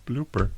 Blooper.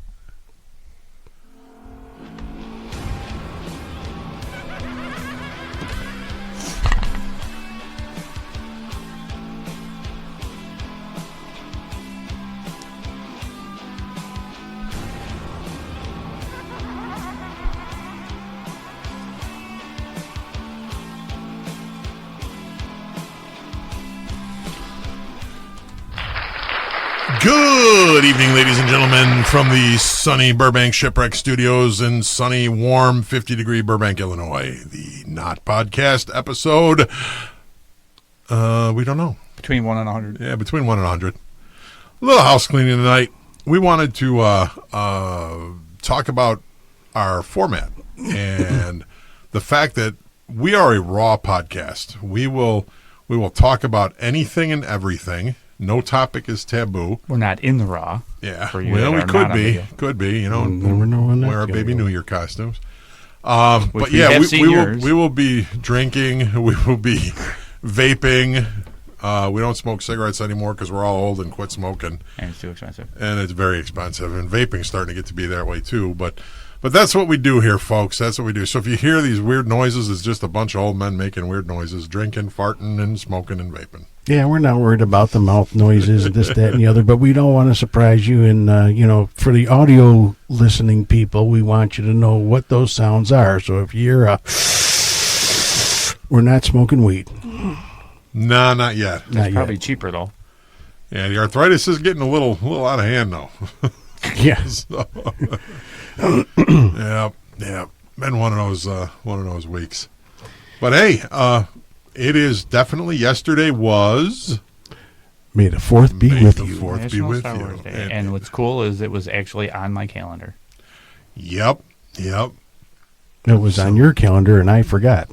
Good evening, ladies and gentlemen, from the sunny Burbank Shipwreck Studios in sunny, warm, 50-degree Burbank, Illinois. The Not Podcast episode, we don't know. Between 1 and 100. Yeah, between 1 and 100. A little house cleaning tonight. We wanted to talk about our format and the fact that we are a raw podcast. We will talk about anything and everything. No topic is taboo. We're not in the raw. Yeah, for you well, we that are not on video. could be. You know, never know when wear our that's baby gonna New go. Year costumes. Which But we yeah, have we seen will yours. we will be drinking. We will be vaping. We don't smoke cigarettes anymore because we're all old and quit smoking, And it's too expensive. and it's very expensive. And vaping's starting to get to be that way too. But that's what we do here, folks. That's what we do. So if you hear these weird noises, it's just a bunch of old men making weird noises, drinking, farting, and smoking and vaping. Yeah, we're not worried about the mouth noises, this, that, and the other, but we don't want to surprise you. And, for the audio listening people, we want you to know what those sounds are. So if you're we're not smoking weed. Nah, not yet. It's probably cheaper, though. Yeah, the arthritis is getting a little out of hand, though. Yes. So, yeah. Been one of those weeks. But hey, it is definitely, yesterday was May the 4th be May with the you. 4th be National with Star you. Wars Day. And what's cool is it was actually on my calendar. Yep. It was on your calendar, and I forgot.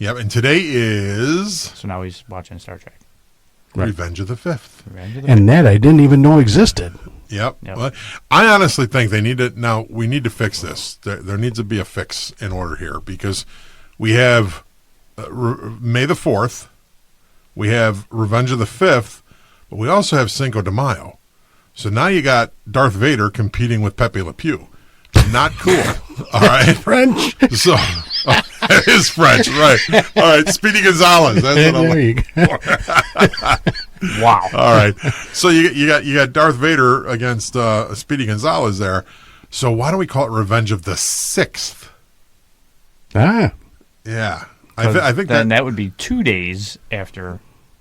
And today is So now he's watching Star Trek. Right. Revenge of the Fifth. Revenge of the And that I didn't even know existed. Yep. Yep. Well, I honestly think we need to fix this. There needs to be a fix in order here, because we have May the 4th, we have Revenge of the 5th, but we also have Cinco de Mayo. So now you got Darth Vader competing with Pepe Le Pew. Not cool. All right. French. So it is French, right? All right. Speedy Gonzalez. That's what I'm There you go. Wow. All right. So you got Darth Vader against Speedy Gonzalez there. So why don't we call it Revenge of the 6th? Ah, Yeah. I think then that would be 2 days after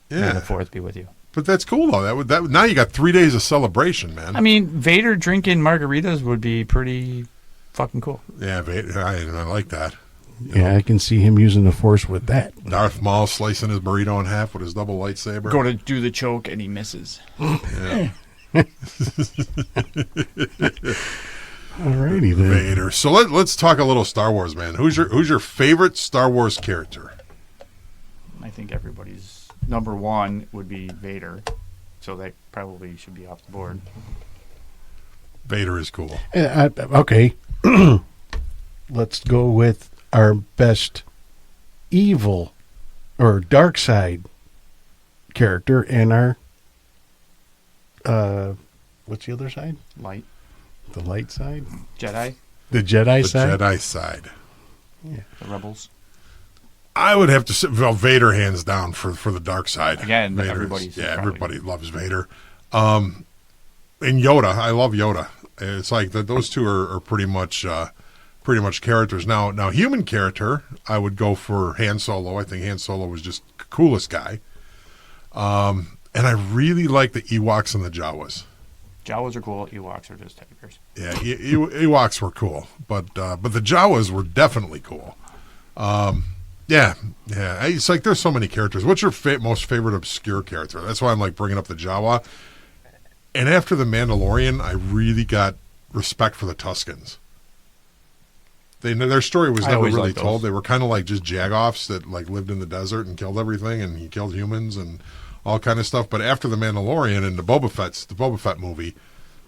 May yeah. the 4th be with you. But that's cool though. That now you got 3 days of celebration, man. I mean, Vader drinking margaritas would be pretty fucking cool. Yeah, Vader, I like that. yeah, I can see him using the Force with that. Darth Maul slicing his burrito in half with his double lightsaber. Go to do the choke and he misses. Yeah. Alrighty then. Vader. So let's talk a little Star Wars, man. Who's your favorite Star Wars character? I think everybody's number one would be Vader. So that probably should be off the board. Vader is cool. Okay. Let's go with our best evil or dark side character and our what's the other side? Light. The light side? Jedi. The Jedi The side? Jedi side. The Rebels. I would have to say, well, Vader hands down for the dark side. Again, Vader everybody's probably- everybody loves Vader. And Yoda, I love Yoda. It's like those two are pretty much characters. Now human character, I would go for Han Solo. I think Han Solo was just the coolest guy. And I really like the Ewoks and the Jawas. Jawas are cool. Ewoks are just teddy bears. Yeah, Ewoks were cool, but the Jawas were definitely cool. Yeah. It's like there's so many characters. What's your most favorite obscure character? That's why I'm like bringing up the Jawa. And after the Mandalorian, I really got respect for the Tuskens. Their story was I never always really liked those. told. They were kind of like just jagoffs that like lived in the desert and killed everything, and he killed humans and all kind of stuff. But after the Mandalorian and the Boba Fett movie,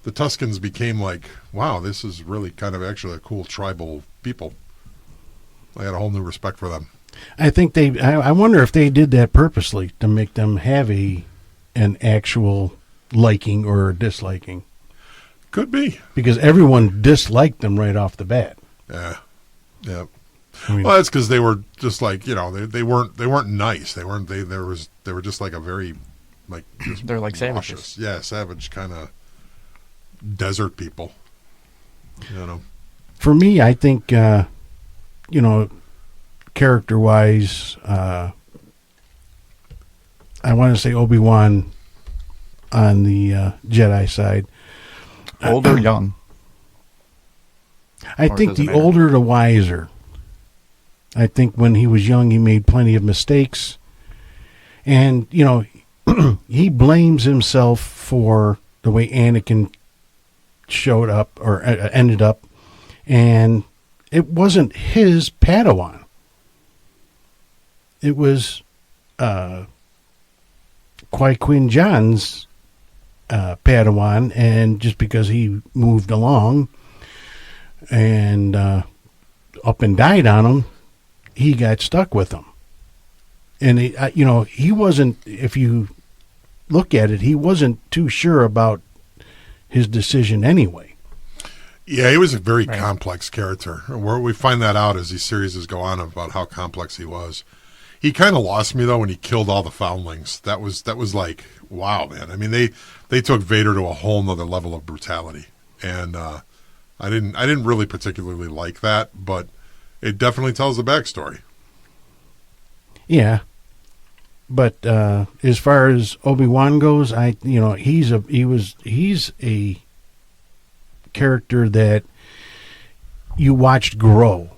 the Tuskens became like, wow, this is really kind of actually a cool tribal people. I had a whole new respect for them. I think I wonder if they did that purposely to make them have an actual liking or disliking. Could be. because everyone disliked them right off the bat. Yeah. Yeah. I mean, Well, that's because they were just like, they weren't nice. They were just like a very, like, just They're like cautious. savages. Yeah, savage kind of desert people. for me, I think, character-wise, I want to say Obi-Wan on the Jedi side. Old or young? I Or think does the it matter? older, the wiser. I think when he was young, he made plenty of mistakes. And, he blames himself for the way Anakin showed up or ended up. And it wasn't his Padawan. It was Qui-Gon Jinn's Padawan. And just because he moved along and up and died on him, he got stuck with him. And, he wasn't, if you look at it, he wasn't too sure about his decision anyway. Yeah, he was a very Right. complex character. Where we find that out as these series go on about how complex he was. He kind of lost me though when he killed all the foundlings. That was like, wow, man. I mean, they took Vader to a whole nother level of brutality, and I didn't really particularly like that, but it definitely tells the backstory. Yeah. But as far as Obi-Wan goes, he's a character that you watched grow,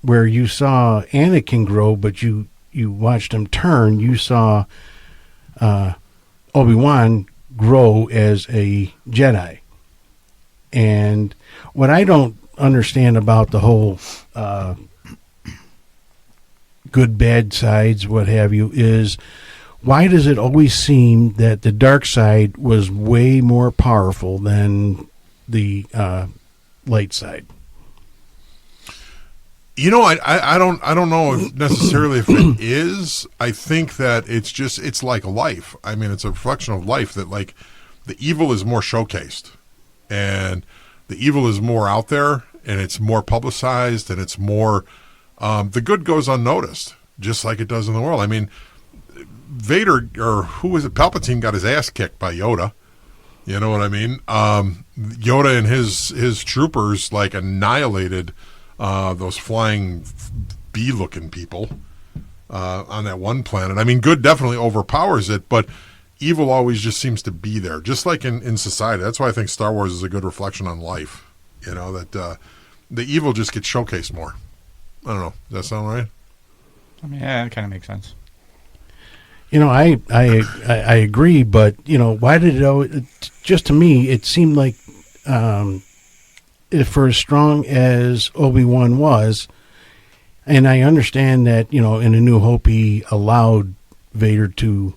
where you saw Anakin grow, but you watched him turn. You saw Obi-Wan grow as a Jedi. And what I don't understand about the whole good, bad sides, what have you, is why does it always seem that the dark side was way more powerful than the light side? I don't know if necessarily if it is. I think that it's like life. I mean, it's a reflection of life that, like, the evil is more showcased, and the evil is more out there, and it's more publicized, and it's more. The good goes unnoticed, just like it does in the world. I mean, Vader, or who was it? Palpatine got his ass kicked by Yoda. You know what I mean? Yoda and his troopers like annihilated those flying bee-looking people on that one planet. I mean, good definitely overpowers it, but evil always just seems to be there, just like in society. That's why I think Star Wars is a good reflection on life. That the evil just gets showcased more. I don't know. Does that sound right? I mean, yeah, it kind of makes sense. I agree, but why did it? Just to me, it seemed like if for as strong as Obi-Wan was, and I understand that in A New Hope he allowed Vader to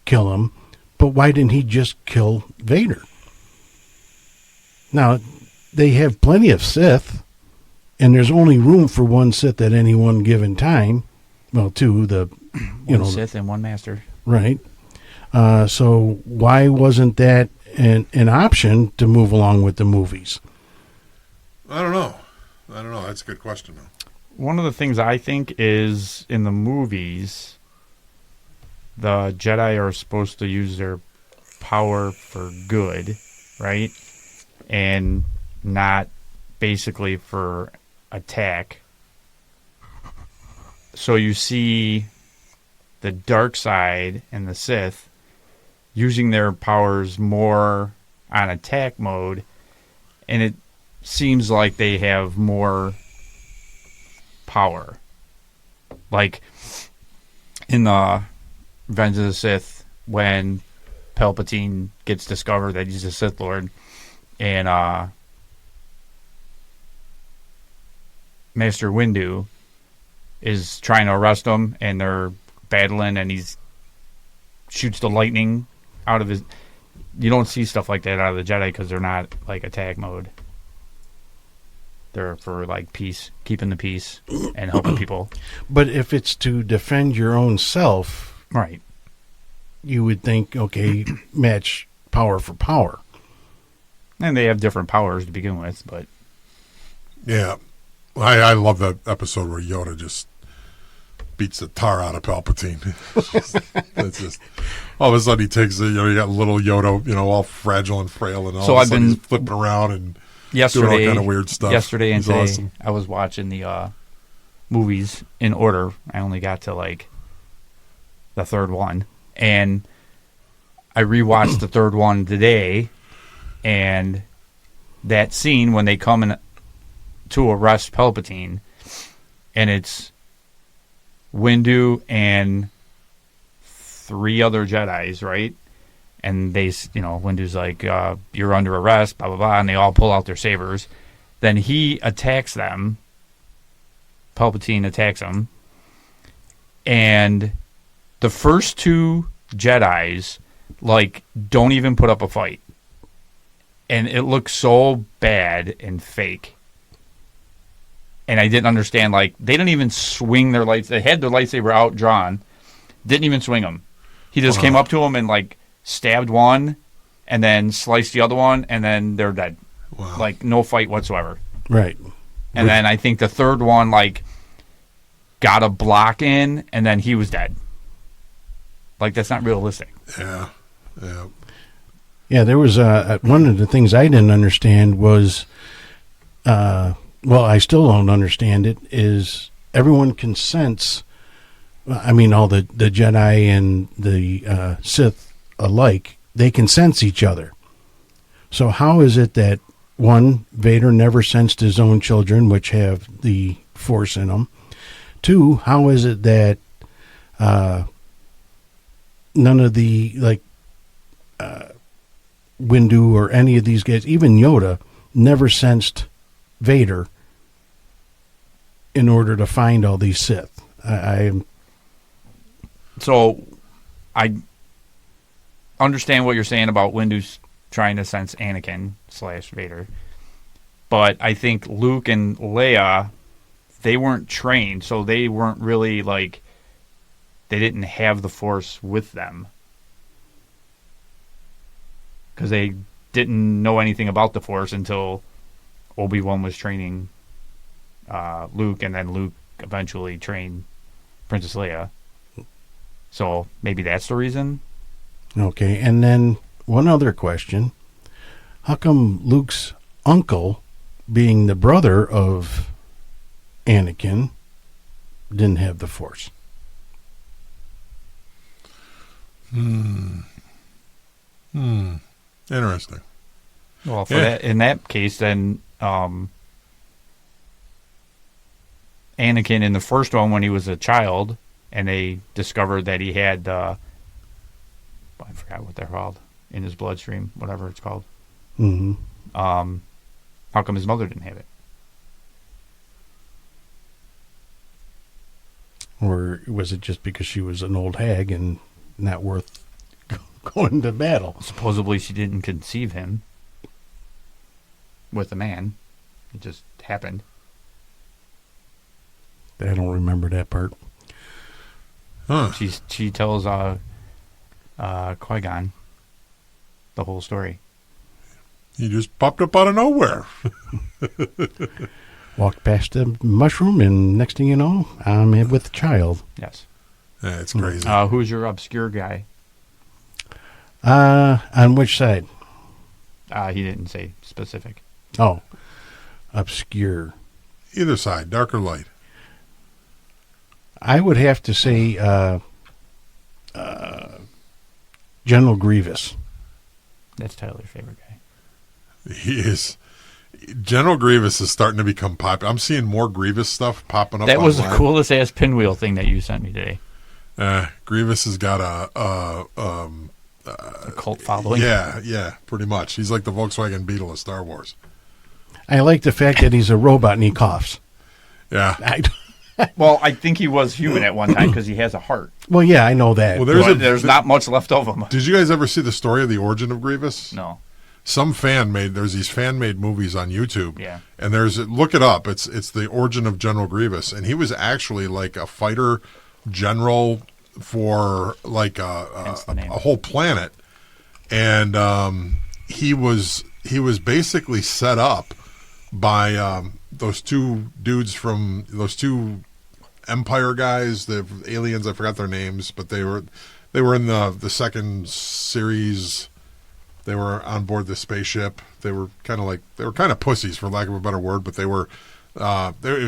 kill him, but why didn't he just kill Vader? Now they have plenty of Sith. And there's only room for one Sith at any one given time. Well, two, One Sith and one Master. right. So why wasn't that an option to move along with the movies? I don't know. That's a good question, though. One of the things I think is in the movies, the Jedi are supposed to use their power for good, right? And not basically for attack. So you see the dark side and the Sith using their powers more on attack mode, and it seems like they have more power. Like in the Revenge of the Sith, when Palpatine gets discovered that he's a Sith Lord, and Master Windu is trying to arrest him, and they're battling, and he shoots the lightning out of his. You don't see stuff like that out of the Jedi because they're not like attack mode. They're for like peace, keeping the peace, and helping people. But if it's to defend your own self, Right. you would think, okay, match power for power. And they have different powers to begin with, but Yeah. I love that episode where Yoda just beats the tar out of Palpatine. That's just all of a sudden he takes it. You got little Yoda, all fragile and frail, and all So of a I've sudden been- he's flipping around and yesterday, doing all kind of weird stuff. Yesterday and He's today, awesome. I was watching the movies in order. I only got to like the third one, and I rewatched the third one today, and that scene when they come in to arrest Palpatine, and it's Windu and 3 other Jedis, right? And they, Windu's like, you're under arrest, blah, blah, blah, and they all pull out their sabers. Then he attacks them. Palpatine attacks them. And the first 2 Jedis, don't even put up a fight. And it looks so bad and fake. And I didn't understand, they didn't even swing their lights. They had their lightsaber out drawn. Didn't even swing them. He just came up to them and, stabbed one and then sliced the other one, and then they're dead. Wow. No fight whatsoever. Right. And then I think the third one, got a block in, and then he was dead. That's not realistic. Yeah. Yeah. Yeah, there was one of the things I didn't understand was, I still don't understand it, is everyone can sense, all the Jedi and the Sith alike, they can sense each other. So how is it that, one, Vader never sensed his own children, which have the Force in them? 2, how is it that none of the, Windu or any of these guys, even Yoda, never sensed Vader in order to find all these Sith? So I understand what you're saying about Windu's trying to sense Anakin / Vader. But I think Luke and Leia, they weren't trained, so they weren't really they didn't have the Force with them. Because they didn't know anything about the Force until Obi-Wan was training Luke, and then Luke eventually trained Princess Leia. So maybe that's the reason. Okay, and then one other question. How come Luke's uncle, being the brother of Anakin, didn't have the Force? Interesting. Well, that, in that case, then Anakin in the first one, when he was a child, and they discovered that he had, I forgot what they're called, in his bloodstream, whatever it's called. Mm-hmm. How come his mother didn't have it? Or was it just because she was an old hag and not worth going to battle? Supposedly she didn't conceive him with a man. It just happened. I don't remember that part. Huh. She tells Qui-Gon the whole story. He just popped up out of nowhere. Walked past the mushroom, and next thing you know, I'm in with the child. Yes. Yeah, it's crazy. Who's your obscure guy? On which side? He didn't say specific. Oh, obscure. Either side, dark or light. I would have to say General Grievous. That's Tyler's favorite guy. He is. General Grievous is starting to become popular. I'm seeing more Grievous stuff popping up. That was the online. coolest ass pinwheel thing that you sent me today. Grievous has got A cult following. yeah, pretty much. He's like the Volkswagen Beetle of Star Wars. I like the fact that he's a robot and he coughs. Yeah. Well, I think he was human at one time because he has a heart. Well, yeah, I know that. Well, But there's not much left of him. Did you guys ever see the story of the origin of Grievous? No. Some there's these fan made movies on YouTube. Yeah. And look it up. It's the origin of General Grievous, and he was actually like a fighter general for like a Hence the name. whole planet, and he was he was basically set up by those two dudes from those two Empire guys, the aliens. I forgot their names, but they were in the second series. They were on board the spaceship. They were kind of pussies, for lack of a better word, but they were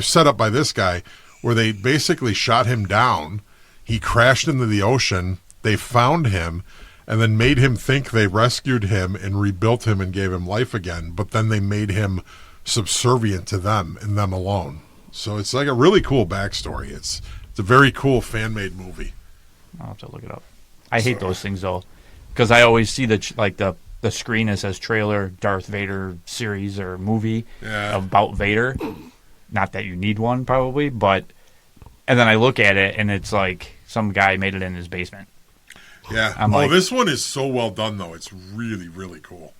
set up by this guy where they basically shot him down. He crashed into the ocean. They found him and then made him think they rescued him and rebuilt him and gave him life again. But then they made him subservient to them and them alone. So it's like a really cool backstory. It's a very cool fan-made movie. I'll have to look it up. I hate those things though, because I always see the screen that says trailer Darth Vader series or movie about Vader. Not that you need one probably, but and then I look at it and it's like some guy made it in his basement. Yeah. This one is so well done though. It's really, really cool.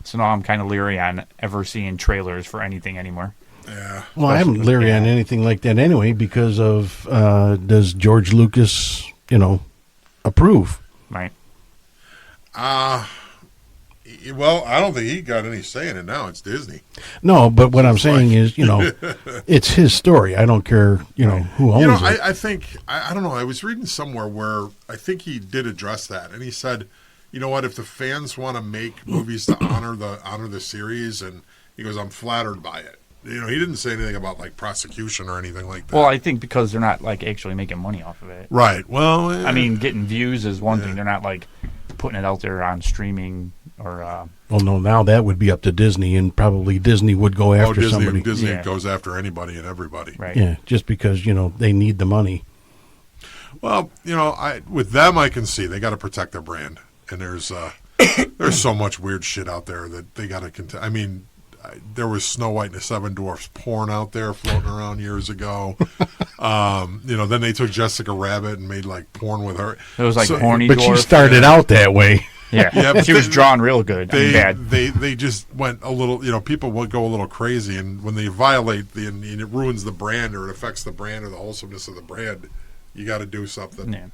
So now I'm kind of leery on ever seeing trailers for anything anymore. Yeah. Well, I'm leery on anything like that anyway because of does George Lucas, approve? Right. Well, I don't think he got any say in it now. It's Disney. No, but what I'm saying is, it's his story. I don't care, who owns it. I think, I don't know, I was reading somewhere where I think he did address that. And he said, you know what, if the fans want to make movies to honor the series, and he goes, I'm flattered by it. He didn't say anything about, like, prosecution or anything like that. Well, I think because they're not, like, actually making money off of it. Right. Well, I mean, getting views is one thing. They're not, like, putting it out there on streaming or... Well, no, now that would be up to Disney, and probably Disney would go after somebody. Disney goes after anybody and everybody. Right. Yeah, just because, they need the money. Well, with them, I can see they got to protect their brand. And there's so much weird shit out there that they got to I mean, there was Snow White and the Seven Dwarfs porn out there floating around years ago. Then they took Jessica Rabbit and made like porn with her. It was like horny but dwarf. she started out that way. Yeah, but she was drawn real good. Bad. They just went a little. People will go a little crazy, and when they violate and it ruins the brand or it affects the brand or the wholesomeness of the brand, you got to do something. Yeah.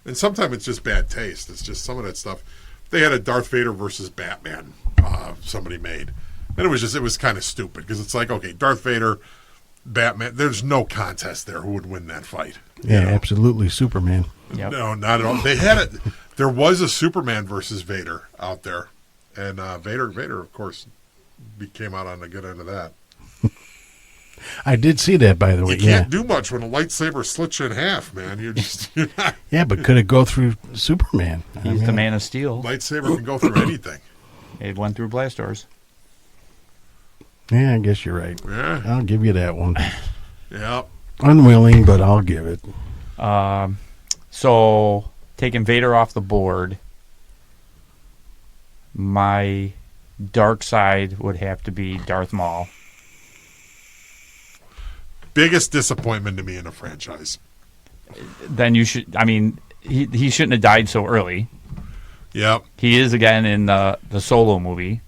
And sometimes it's just bad taste. It's just some of that stuff. They had a Darth Vader versus Batman somebody made. And it was kind of stupid because it's like, okay, Darth Vader, Batman, there's no contest there who would win that fight. Yeah, absolutely. Superman. Yep. No, not at all. They had it. There was a Superman versus Vader out there. And Vader, of course, came out on the good end of that. I did see that, by the way. You can't do much when a lightsaber slits you in half, man. You're not. Yeah, but could it go through Superman? He's the Man of Steel. Lightsaber can go through anything. It went through blast doors. Yeah, I guess you're right. Yeah. I'll give you that one. Yeah. Unwilling, but I'll give it. So, taking Vader off the board, my dark side would have to be Darth Maul. Biggest disappointment to me in a franchise. Then you should, he shouldn't have died so early. Yep. He is again in the Solo movie.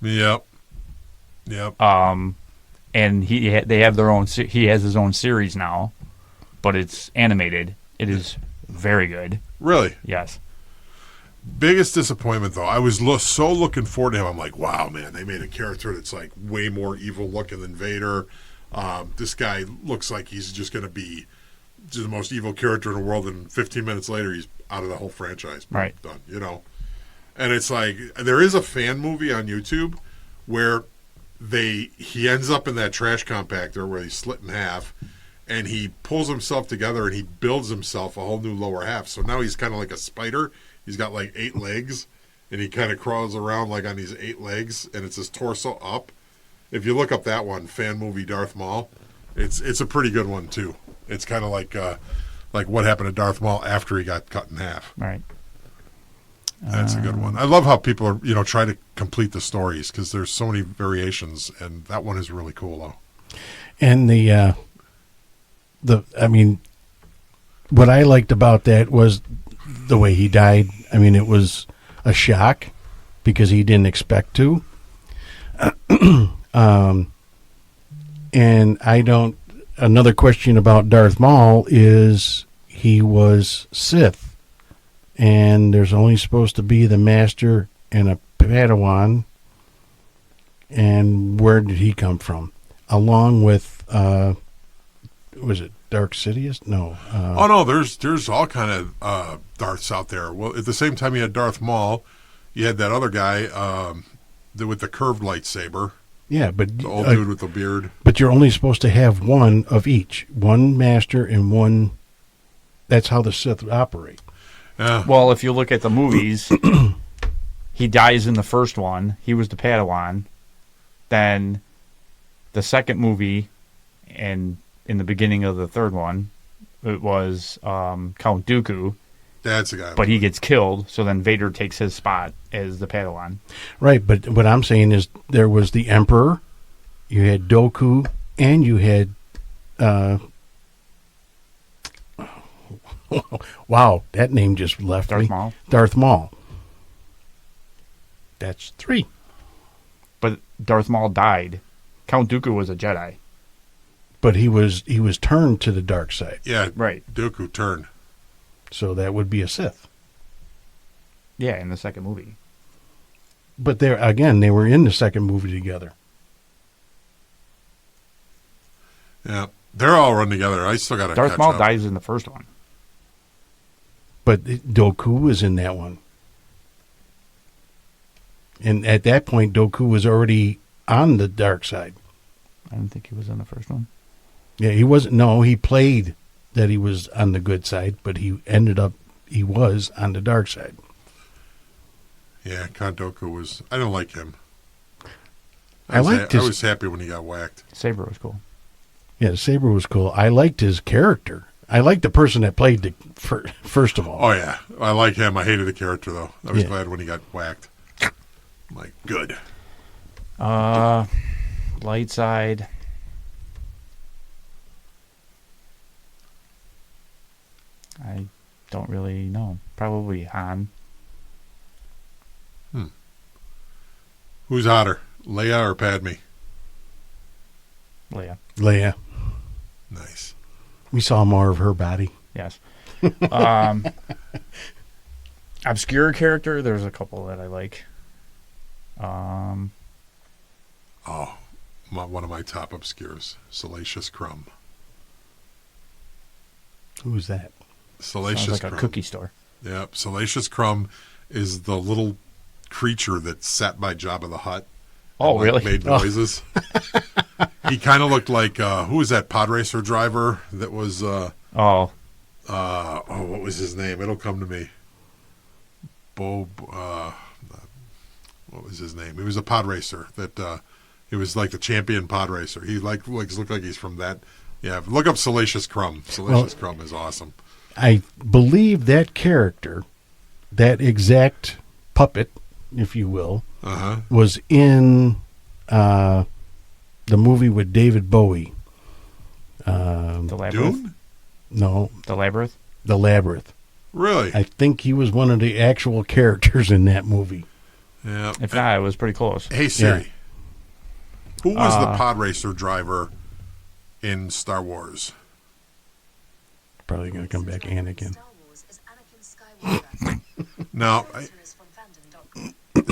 Yep. And they have their own. He has his own series now, but it's animated. It is very good. Really? Yes. Biggest disappointment though. I was so looking forward to him. I'm like, wow, man, they made a character that's like way more evil looking than Vader. This guy looks like he's just going to be the most evil character in the world, and 15 minutes later, he's out of the whole franchise. Right. Done, And it's like, there is a fan movie on YouTube where he ends up in that trash compactor where he's split in half, and he pulls himself together, and he builds himself a whole new lower half. So now he's kind of like a spider. He's got like 8 legs, and he kind of crawls around like on these 8 legs, and it's his torso up. If you look up that one, fan movie Darth Maul, it's a pretty good one too. It's kind of like what happened to Darth Maul after he got cut in half. Right. That's a good one. I love how people are try to complete the stories because there's so many variations, and that one is really cool though. And what I liked about that was the way he died. It was a shock because he didn't expect to. And another question about Darth Maul is he was Sith, and there's only supposed to be the master and a Padawan, And where did he come from? Along with, was it Dark Sidious? No. Oh no, there's all kind of Darths out there. Well, at the same time you had Darth Maul, you had that other guy with the curved lightsaber. Yeah, but The old dude with the beard. But you're only supposed to have one of each, one master and one. That's how the Sith operate. Yeah. Well, if you look at the movies, he dies in the first one. He was the Padawan. Then the second movie, and in the beginning of the third one, it was Count Dooku. That's the guy. But he gets killed, so then Vader takes his spot as the Padawan. Right, but what I'm saying is there was the Emperor, you had Dooku, and you had. Wow, that name just left Darth me. Maul. Darth Maul. That's 3. But Darth Maul died. Count Dooku was a Jedi. But he was turned to the dark side, Yeah, Right. Dooku turned. so that would be a Sith. Yeah, in the second movie. But they were in the second movie together. Yeah, they're all run together. I still got to Darth catch Maul up. dies in the first one. But Dooku was in that one. And at that point, Dooku was already on the dark side. I didn't think he was in the first one. Yeah, he wasn't. No, he played that he was on the good side, but he was on the dark side. Yeah, Count Dooku was. I don't like him. I liked his. I was happy when he got whacked. Saber was cool. Yeah, the saber was cool. I liked his character. I liked the person that played the first of all. Oh yeah, I like him. I hated the character though. I was Yeah. glad when he got whacked. I'm like, good. Light side. I don't really know. Probably Han. Who's hotter, Leia or Padme? Leia. Leia. Nice. We saw more of her body. Yes. Obscure character. There's a couple that I like. Oh, one of my top obscures, Salacious Crumb. Who was that? Salacious Sounds like Crumb. a cookie store. Yep, Salacious Crumb is the little creature that sat by Jabba the Hutt. Oh, and, really? Made noises. He kind of looked like who was that pod racer driver that was? Oh, What was his name? It'll come to me. What was his name? He was a pod racer that. He was like the champion pod racer. He looked like he's from that. Yeah, look up Salacious Crumb. Salacious Crumb is awesome. I believe that character, that exact puppet, if you will, was in the movie with David Bowie. the labyrinth. Dune? No, The labyrinth. The Labyrinth. Really? I think he was one of the actual characters in that movie. Yeah. If not, it was pretty close. Hey Siri, Yeah. who was the pod racer driver in Star Wars? Probably going to come back Anakin. Now,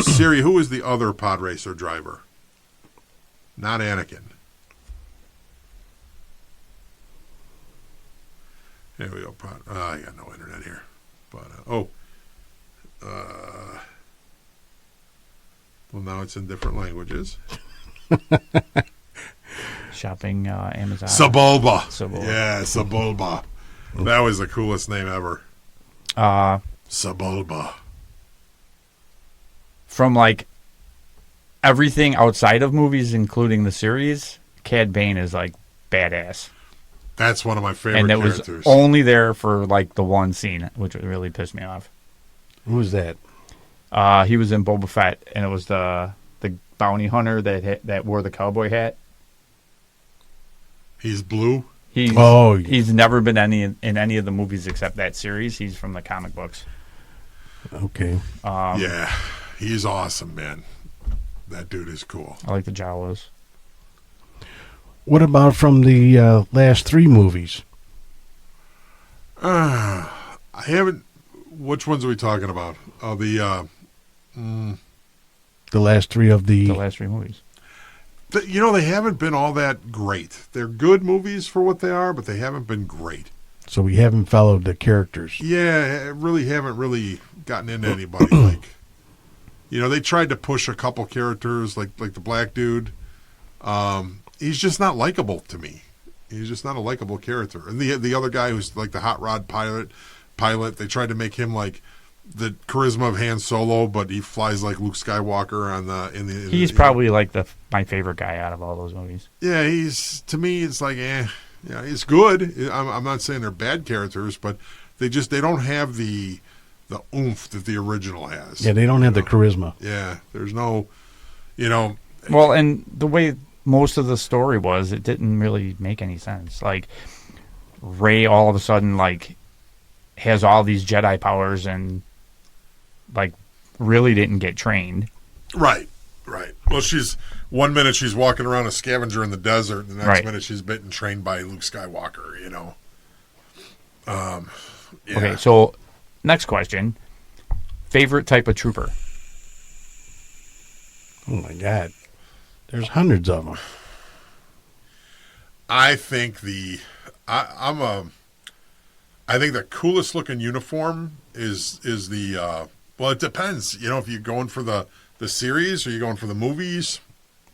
Siri, who was the other pod racer driver? Not Anakin. Here we go. I got no internet here. But well, now it's in different languages. Shopping Amazon. Sebulba. Sebulba. Yeah, Sebulba. That was the coolest name ever. Sebulba. From like everything outside of movies, including the series, Cad Bane is like badass. That's one of my favorite And it characters. was only there for like the one scene, which really pissed me off. Who was that? He was in Boba Fett, and it was the bounty hunter that wore the cowboy hat. He's blue. He's never been in any of the movies except that series. He's from the comic books. Okay. Yeah, he's awesome, man. That dude is cool. I like the Jawas. What about from the last 3 movies? I haven't. Which ones are we talking about? The last 3 of the. The last 3 movies. They haven't been all that great. They're good movies for what they are, but they haven't been great. So we haven't followed the characters. Yeah, really haven't really gotten into anybody. Like, they tried to push a couple characters, like the black dude. He's just not likable to me. He's just not a likable character. And the other guy who's like the hot rod pilot, they tried to make him like the charisma of Han Solo, but he flies like Luke Skywalker He's probably like my favorite guy out of all those movies. Yeah, to me it's like yeah, it's good. I'm not saying they're bad characters, but they don't have the oomph that the original has. Yeah, they don't have the charisma. Yeah, there's no, Well, and the way most of the story was, it didn't really make any sense. Like, Rey all of a sudden, like, has all these Jedi powers and, like, really didn't get trained. Right. Well, one minute she's walking around a scavenger in the desert, and the next minute she's been trained by Luke Skywalker, Yeah. Okay, so next question. Favorite type of trooper? Oh, my God. There's hundreds of them. I think I think the coolest looking uniform is the well, it depends. If you're going for the series or you're going for the movies.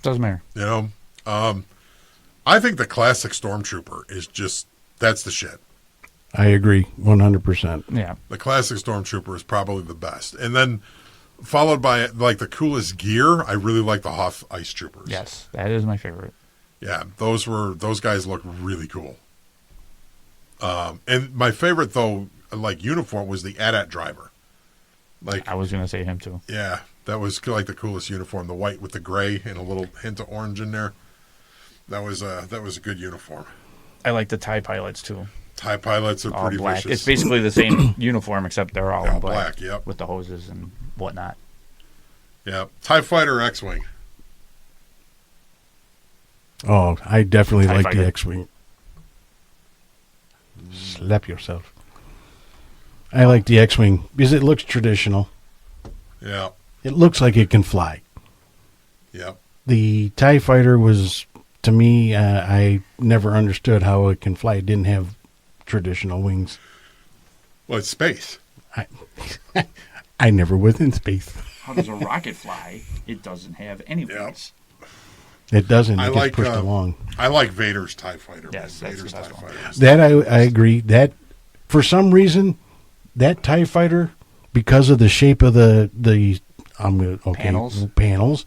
Doesn't matter. I think the classic Stormtrooper is that's the shit. I agree 100%. Yeah. The classic Stormtrooper is probably the best. And then followed by like the coolest gear, I really like the Hoth Ice Troopers. Yes, that is my favorite. Yeah, those guys look really cool. And my favorite though, like uniform, was the AT-AT driver. Like I was gonna say him too. Yeah, that was like the coolest uniform, the white with the gray and a little hint of orange in there. That was a good uniform. I like the TIE pilots too. TIE pilots are All pretty black. vicious. It's basically the same uniform except they're all in black. Yep. With the hoses and whatnot. Yeah, TIE fighter, X-wing. Oh, I definitely TIE like fighter. the X-Wing. Slap yourself. I like the X-Wing because it looks traditional. Yeah. It looks like it can fly. Yep. The TIE fighter was, to me, I never understood how it can fly. It didn't have traditional wings. Well, it's space. I never was in space. How does a rocket fly? It doesn't have any wings. It doesn't. I It like gets pushed along. I like Vader's TIE fighter. Yes, man. that's Vader's the best TIE one. fighter. That I agree. That for some reason, that TIE fighter, because of the shape of the panels,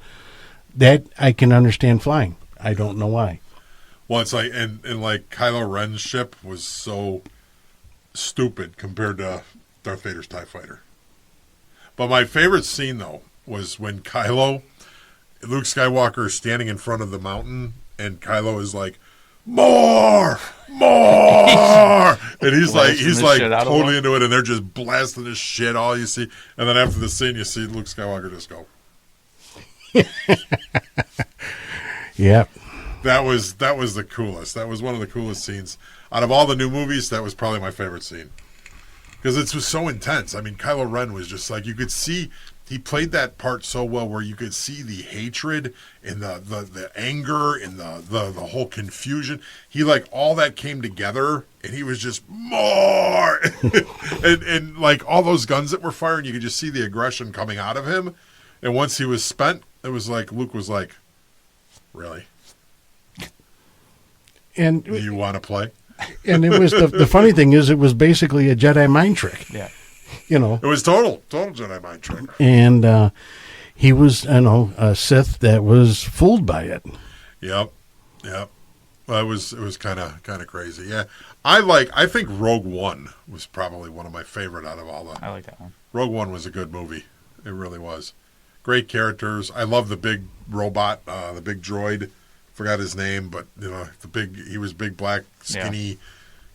that I can understand flying. I don't know why. Well, it's like and like Kylo Ren's ship was so stupid compared to Darth Vader's TIE fighter. But my favorite scene though was when Luke Skywalker is standing in front of the mountain, and Kylo is like, more, and he's like totally into it, and they're just blasting this shit. All you see, and then after the scene, you see Luke Skywalker just go. Yeah, that was the coolest. That was one of the coolest scenes out of all the new movies. That was probably my favorite scene because it was so intense. I mean, Kylo Ren was just like, you could see. He played that part so well where you could see the hatred and the anger and the whole confusion. He like all that came together and he was just more and like all those guns that were firing, you could just see the aggression coming out of him. And once he was spent, it was like Luke was like, really? and do you want to play? And it was the funny thing is it was basically a Jedi mind trick. Yeah. It was total Jedi mind trick. And he was, a Sith that was fooled by it. Yep. Well, it was kind of crazy. Yeah, I think Rogue One was probably one of my favorite out of all the. I like that one. Rogue One was a good movie. It really was. Great characters. I love the big robot, the big droid. Forgot his name, but he was big, black, skinny. Yeah.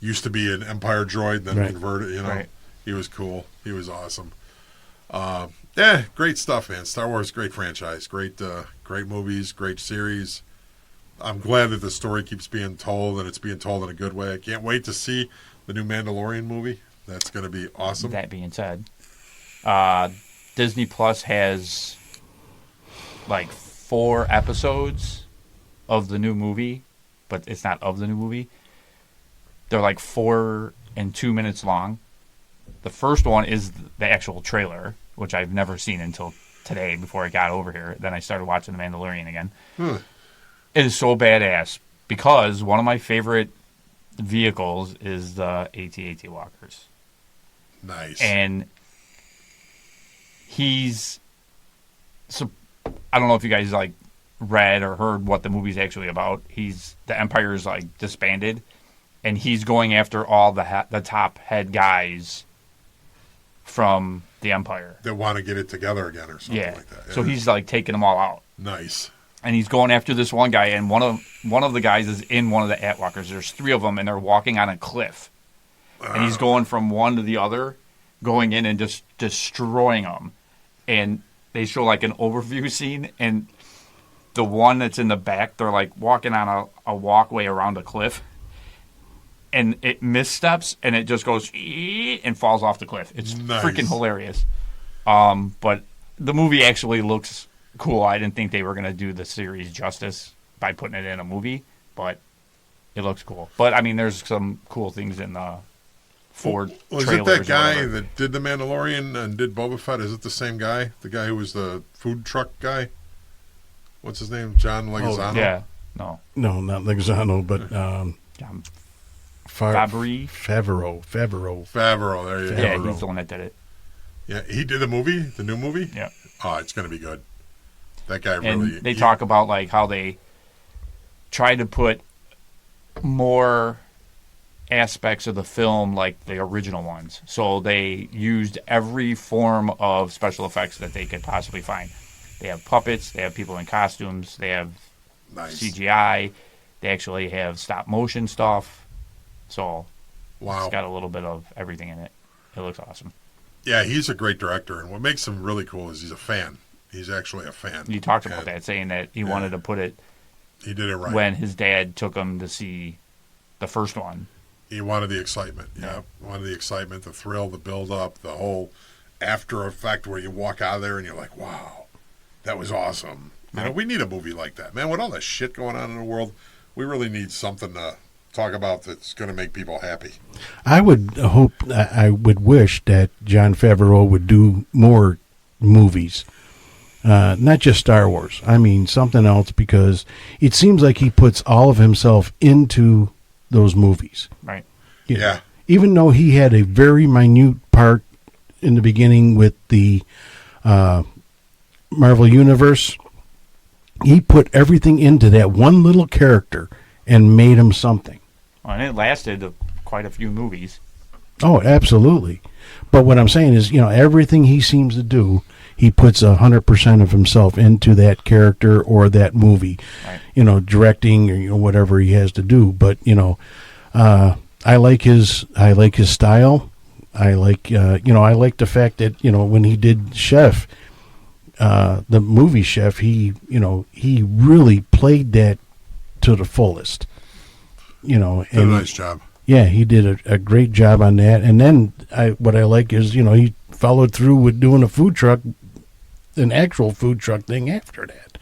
Used to be an Empire droid, then converted. Right. He was cool. He was awesome. Yeah, great stuff, man. Star Wars, great franchise, great movies, great series. I'm glad that the story keeps being told, and it's being told in a good way. I can't wait to see the new Mandalorian movie. That's going to be awesome. That being said, Disney Plus has like 4 episodes of the new movie, but it's not of the new movie. They're like 4 and 2 minutes long. The first one is the actual trailer, which I've never seen until today before I got over here. Then I started watching The Mandalorian again. It is so badass because one of my favorite vehicles is the AT-AT walkers. Nice. And he's... So, I don't know if you guys like read or heard what the movie's actually about. The Empire is like disbanded, and he's going after all the top head guys from the Empire that want to get it together again or something like that. Yeah. So he's like taking them all out. Nice. And he's going after this one guy, and one of the guys is in one of the Atwalkers. There's 3 of them, and they're walking on a cliff. And he's going from one to the other, going in and just destroying them. And they show like an overview scene, and the one that's in the back, they're like walking on a walkway around a cliff, and it missteps, and it just goes and falls off the cliff. It's freaking hilarious. But the movie actually looks cool. I didn't think they were going to do the series justice by putting it in a movie, but it looks cool. But, I mean, there's some cool things in the Ford trailers. Is it that guy that did The Mandalorian and did Boba Fett? Is it the same guy? The guy who was the food truck guy? What's his name? John Leguizamo? Oh, yeah. No, not Leguizamo, but John Favreau. There you go. Yeah, he's the one that did it. Yeah, he did the movie, the new movie? Yeah. Oh, it's going to be good. That guy and really... they talk about like how they try to put more aspects of the film like the original ones. So they used every form of special effects that they could possibly find. They have puppets, they have people in costumes, they have CGI, they actually have stop motion stuff. So it's got a little bit of everything in it. It looks awesome. Yeah, he's a great director, and what makes him really cool is he's a fan. He's actually a fan. You talked about that, saying that he wanted to put it... He did it right. When his dad took him to see the first one. He wanted the excitement, wanted the excitement, the thrill, the build-up, the whole after effect where you walk out of there and you're like, wow, that was awesome. You know, we need a movie like that. Man, with all that shit going on in the world, we really need something to talk about that's going to make people happy. I would wish that Jon Favreau would do more movies. Not just Star Wars. I mean, something else, because it seems like he puts all of himself into those movies. Right. Yeah. Even though he had a very minute part in the beginning with the Marvel Universe, he put everything into that one little character and made him something. Well, and it lasted quite a few movies. Oh, absolutely. But what I'm saying is, everything he seems to do, he puts 100% of himself into that character or that movie, right. Directing or whatever he has to do. But I like his style. I like I like the fact that when he did Chef, the movie Chef, he really played that to the fullest. Did a nice job. Yeah, he did a great job on that. And then what I like is he followed through with doing a food truck. An actual food truck thing after that.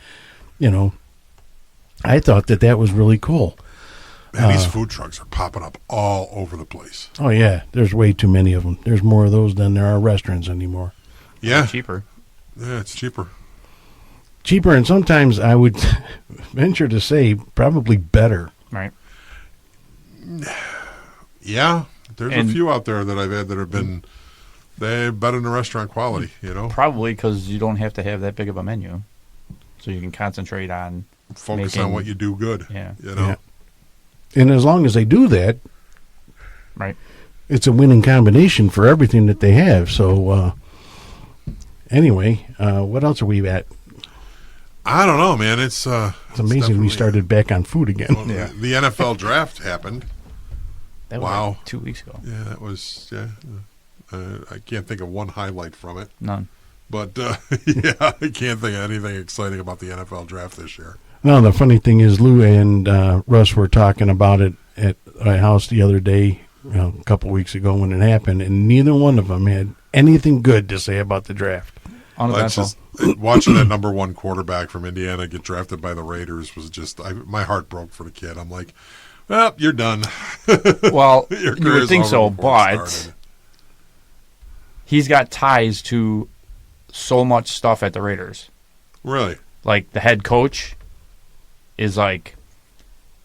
I thought that was really cool. Man, these food trucks are popping up all over the place. Oh, yeah. There's way too many of them. There's more of those than there are restaurants anymore. Yeah. It's cheaper. Yeah, it's cheaper. Cheaper, and sometimes I would venture to say probably better. Right. Yeah. There's a few out there that I've had that have been... They're better than restaurant quality, Probably because you don't have to have that big of a menu. So you can concentrate on... Focus on what you do good. Yeah. Yeah. And as long as they do that... Right. It's a winning combination for everything that they have. So, anyway, what else are we at? I don't know, man. It's amazing we started back on food again. Well, yeah. The NFL draft happened. That was like 2 weeks ago. Yeah, that was... Yeah. I can't think of one highlight from it. None. But, I can't think of anything exciting about the NFL draft this year. No, the funny thing is Lou and Russ were talking about it at my house the other day, a couple weeks ago when it happened, and neither one of them had anything good to say about the draft. That's uneventful. just watching that number one quarterback from Indiana get drafted by the Raiders was just my heart broke for the kid. I'm like, well, you're done. Well, Your you career's would think over so, before it but started. he's got ties to so much stuff at the Raiders. Really? Like the head coach is like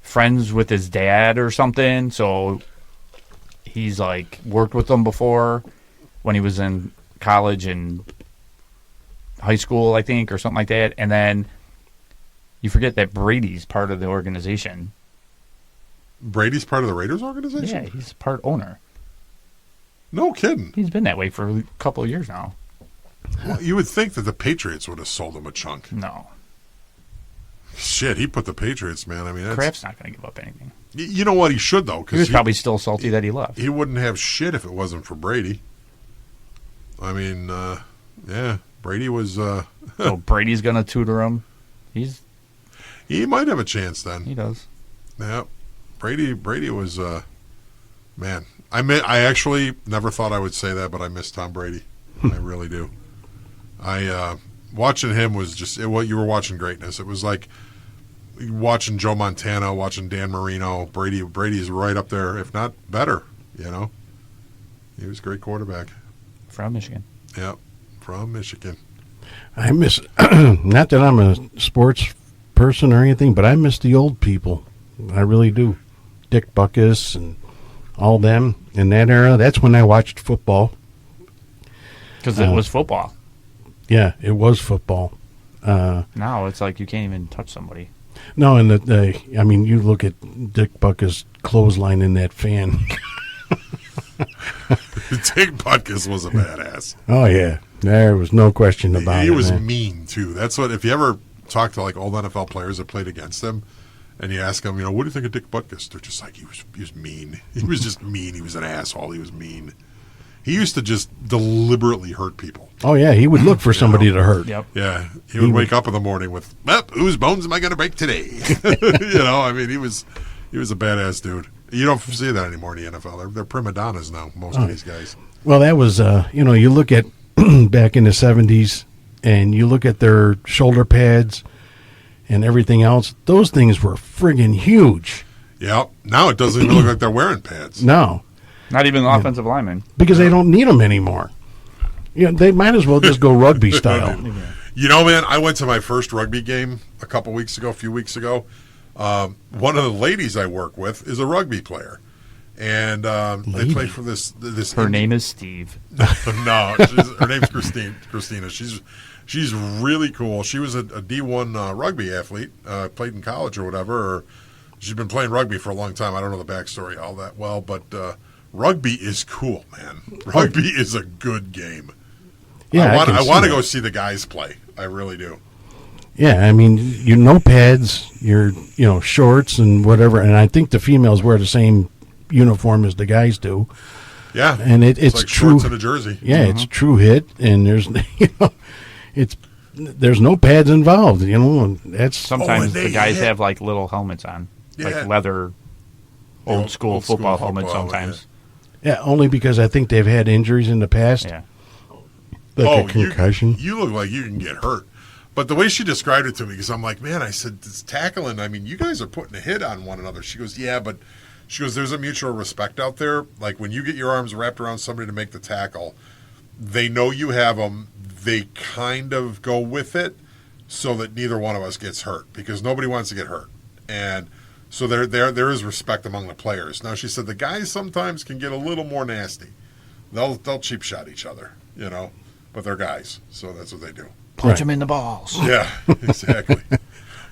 friends with his dad or something, so he's like worked with them before when he was in college and high school, I think, or something like that. And then you forget that Brady's part of the organization. Brady's part of the Raiders organization? Yeah, he's part owner. No kidding. He's been that way for a couple of years now. Well, you would think that the Patriots would have sold him a chunk. No. Shit, he put the Patriots, man. I mean, that's, Kraft's not going to give up anything. you know what? He should, though. He Because was probably still salty that he left. he wouldn't have shit if it wasn't for Brady. I mean, yeah, Brady was. So Brady's going to tutor him. He might have a chance then. He does. Yeah, Brady was. Man, I actually never thought I would say that, but I miss Tom Brady. I really do. Watching him was just what you were watching greatness. It was like watching Joe Montana, watching Dan Marino. Brady's right up there, if not better. You know, he was a great quarterback. From Michigan. Yep, from Michigan. I miss, not that I'm a sports person or anything, but I miss the old people. I really do. Dick Butkus and all them in that era. That's when I watched football. Because it was football. Yeah, it was football. Now it's like you can't even touch somebody. No, and I mean, you look at Dick Butkus clothesline in that fan. Dick Butkus was a badass. Oh yeah, there was no question about it. He was man. mean too. That's what. If you ever talk to like old NFL players that played against him, and you ask them, what do you think of Dick Butkus? They're just like he was mean. He was just mean. He was an asshole. He was mean. He used to just deliberately hurt people. Oh yeah, he would look for somebody to hurt. Yep. Yeah, he would wake up in the morning with, whose bones am I going to break today? I mean, he was a badass dude. You don't see that anymore in the NFL. They're prima donnas now, most of these guys. Well, that was you look at back in the 70s, and you look at their shoulder pads and everything else. Those things were friggin' huge. Yeah, now it doesn't even look like they're wearing pads. No, Not even the offensive lineman. because they don't need them anymore. They might as well just go rugby style. Man, I went to my first rugby game a few weeks ago. One of the ladies I work with is a rugby player, and they play for this. Her name is Steve. No, her name's Christina. She's really cool. She was a D1 rugby athlete, played in college or whatever. Or she's been playing rugby for a long time. I don't know the backstory all that well, but rugby is cool, man. Rugby is a good game. Yeah, I want to that. go see the guys play. I really do. Yeah, I mean, no pads, your shorts and whatever, and I think the females wear the same uniform as the guys do. Yeah, And it's like true. shorts and a jersey. Yeah, it's true hit, and there's there's no pads involved. And that's Sometimes and they the guys hit. have like little helmets on, Yeah. like leather, old school football helmets sometimes. yeah, only because I think they've had injuries in the past, Yeah. like a concussion. You look like you can get hurt. But the way she described it to me, because I'm like, man, I said, it's tackling. I mean, you guys are putting a hit on one another. She goes, yeah, but she goes, there's a mutual respect out there. Like when you get your arms wrapped around somebody to make the tackle, they know you have them. They kind of go with it so that neither one of us gets hurt because nobody wants to get hurt. And so there is respect among the players. Now, she said the guys sometimes can get a little more nasty. They'll cheap shot each other, but they're guys, so that's what they do. Punch him in the balls. Yeah, exactly.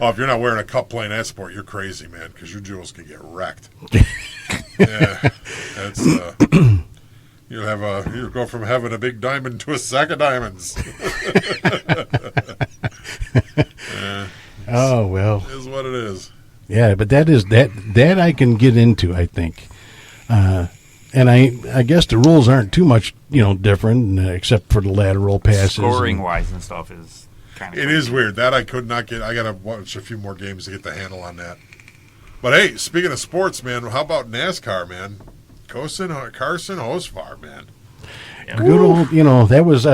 Oh, if you're not wearing a cup playing that sport, you're crazy, man, because your jewels can get wrecked. Yeah, that's you'll go from having a big diamond to a sack of diamonds. Oh well, It is what it is. yeah, but that I can get into. I think, and I guess the rules aren't too much different except for the lateral passes. Scoring wise and stuff is kind of. It is weird that I could not get. I got to watch a few more games to get the handle on that. But hey, speaking of sports, man, how about NASCAR, man? Carson Hocevar, man. good old, that was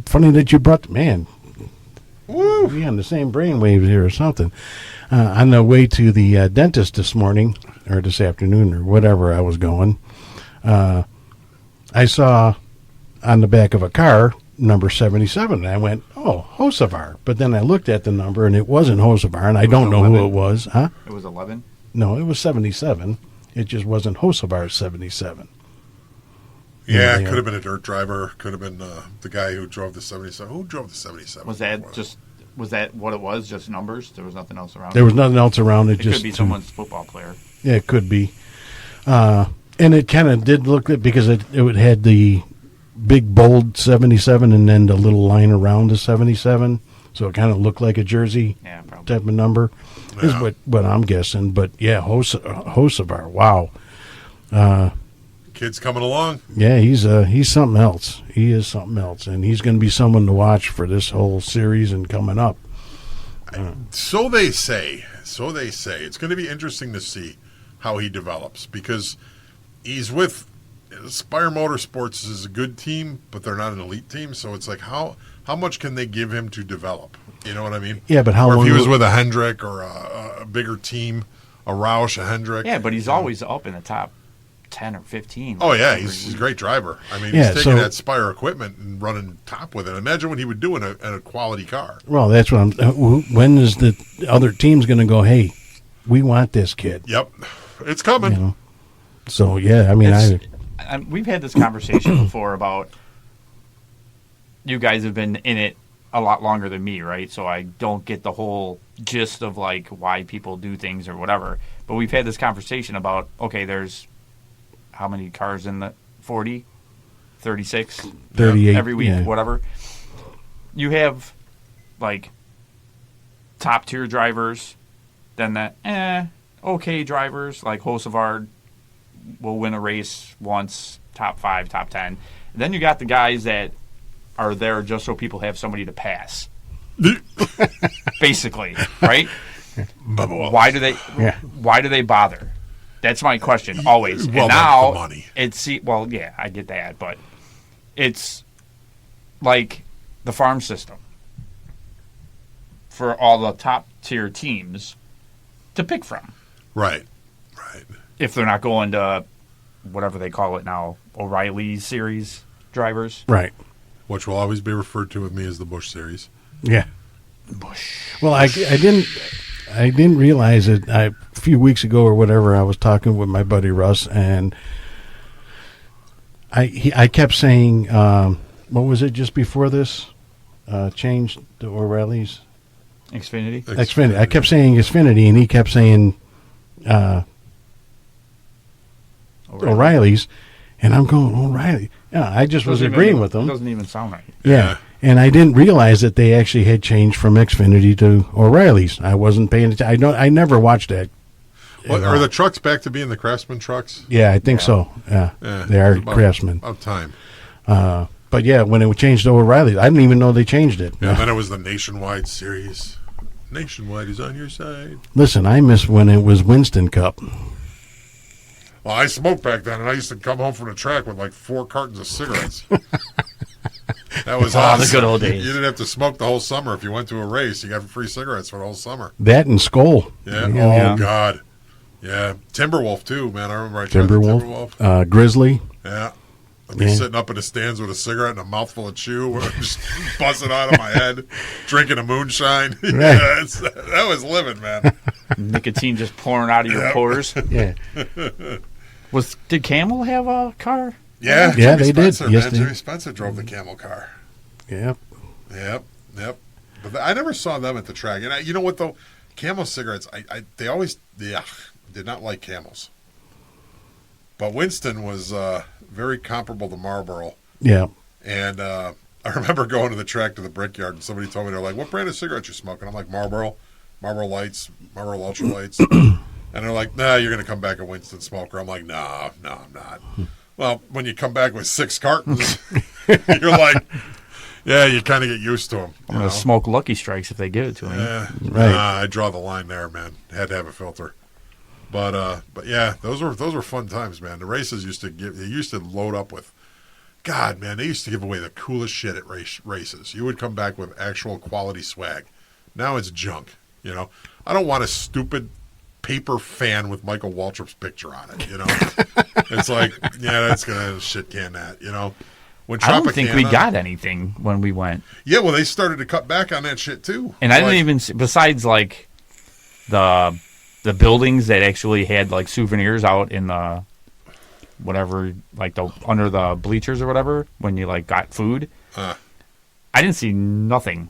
funny that you brought, man, we on the same brainwaves here or something. On the way to the dentist this morning, or this afternoon, or whatever I was going, I saw on the back of a car, number 77, and I went, oh, Hocevar. But then I looked at the number, and it wasn't Hocevar, and I don't know 11. who it was. Huh? It was 11? No, it was 77. It just wasn't Hocevar 77. Yeah, Yeah. could have been a dirt driver. Could have been the guy who drove the 77. Who drove the 77? Was that what it was? Just numbers? There was nothing else around There was nothing else around it. It Just could be someone's football player. Yeah, it could be. And it kind of did look good because it had the big bold 77 and then the little line around the 77. So it kind of looked like a jersey Yeah, probably. type of number is Yeah. what I'm guessing. But yeah, Hocevar, wow. Kid's coming along. Yeah, he's something else. He is something else. And he's going to be someone to watch for this whole series and coming up. So they say. So they say. It's going to be interesting to see how he develops because he's with Spire Motorsports is a good team, but they're not an elite team. So it's like how much can they give him to develop? You know what I mean? Yeah, but how or long if he was will- with a Hendrick or a bigger team, a Roush, a Hendrick. Yeah, but he's always up in the top 10 or 15. Oh yeah, Every he's a week. great driver. I mean, Yeah, he's taking so- that Spire equipment and running top with it. Imagine what he would do in a quality car. Well, that's what when is the other team's going to go, hey, we want this kid? Yep, it's coming. You know? So, yeah, I mean, We've had this conversation before about you guys have been in it a lot longer than me, right? So I don't get the whole gist of like why people do things or whatever. But we've had this conversation about, okay, there's how many cars in the 40, 36 38 every week, yeah. whatever. You have like top tier drivers, then that okay drivers like Hocevar will win a race once, top 5, top 10. Then you got the guys that are there just so people have somebody to pass. Basically, right? Why do they Yeah. why do they bother? That's my question always. Well, and that's now the money. well, yeah, I get that, but it's like the farm system for all the top tier teams to pick from. Right. If they're not going to whatever they call it now, O'Reilly series drivers. Right. Which will always be referred to with me as the Bush series. Yeah. Bush. Well, I didn't realize it. A few weeks ago or whatever, I was talking with my buddy Russ, and I kept saying, what was it just before this? Changed to O'Reilly's? Xfinity. Xfinity. I kept saying Xfinity, and he kept saying O'Reilly's, and I'm going, O'Reilly. Yeah, I just was agreeing with It him. doesn't even sound right. Yeah. And I didn't realize that they actually had changed from Xfinity to O'Reilly's. I wasn't paying attention. I never watched that. What, are the trucks back to being the Craftsman trucks? Yeah, I think so. Yeah, they are Craftsman. About time. But yeah, when it changed to O'Reilly's, I didn't even know they changed it. Yeah, then it was the Nationwide series. Nationwide is on your side. Listen, I miss when it was Winston Cup. Well, I smoked back then, and I used to come home from the track with like 4 cartons of cigarettes. That was awesome. The good old days. You didn't have to smoke the whole summer. If you went to a race, you got free cigarettes for the whole summer. That and Skoll. Yeah. Yeah. Oh, God. Yeah. Timberwolf, too, man. I remember I tried the Timberwolf. Timberwolf. Grizzly. Yeah. I'd be Yeah. sitting up in the stands with a cigarette and a mouthful of chew, just buzzing out of my head, drinking a moonshine. Yeah, that was living, man. Nicotine just pouring out of your pores. Yeah. Did Camel have a car? Yeah, Yeah, Jimmy they did. Spencer, Yes, man. they Jimmy did. Spencer drove the camel car. Yeah. Yep. But I never saw them at the track. And you know what, though? Camel cigarettes, they always did not like Camels. But Winston was very comparable to Marlboro. Yeah. And I remember going to the track to the Brickyard, and somebody told me, they're like, what brand of cigarettes you smoking? I'm like, Marlboro Lights, Marlboro Ultra Lights. And they're like, nah, you're going to come back a Winston smoker. I'm like, no, I'm not. Well, when you come back with 6 cartons, you're like, yeah, you kind of get used to them. I'm going to smoke Lucky Strikes if they give it to me. Yeah, Right. I draw the line there, man. Had to have a filter. But yeah, those were fun times, man. The races used to load up with God, man, they used to give away the coolest shit at races. You would come back with actual quality swag. Now it's junk, you know. I don't want a stupid paper fan with Michael Waltrip's picture on it, you know. It's like, yeah, that's going to shit can that, you know. When I don't think we got anything when we went. Yeah, well, they started to cut back on that shit, too. And I didn't even, besides, like, the buildings that actually had, like, souvenirs out in the, whatever, like, the under the bleachers or whatever, when you, like, got food. I didn't see nothing.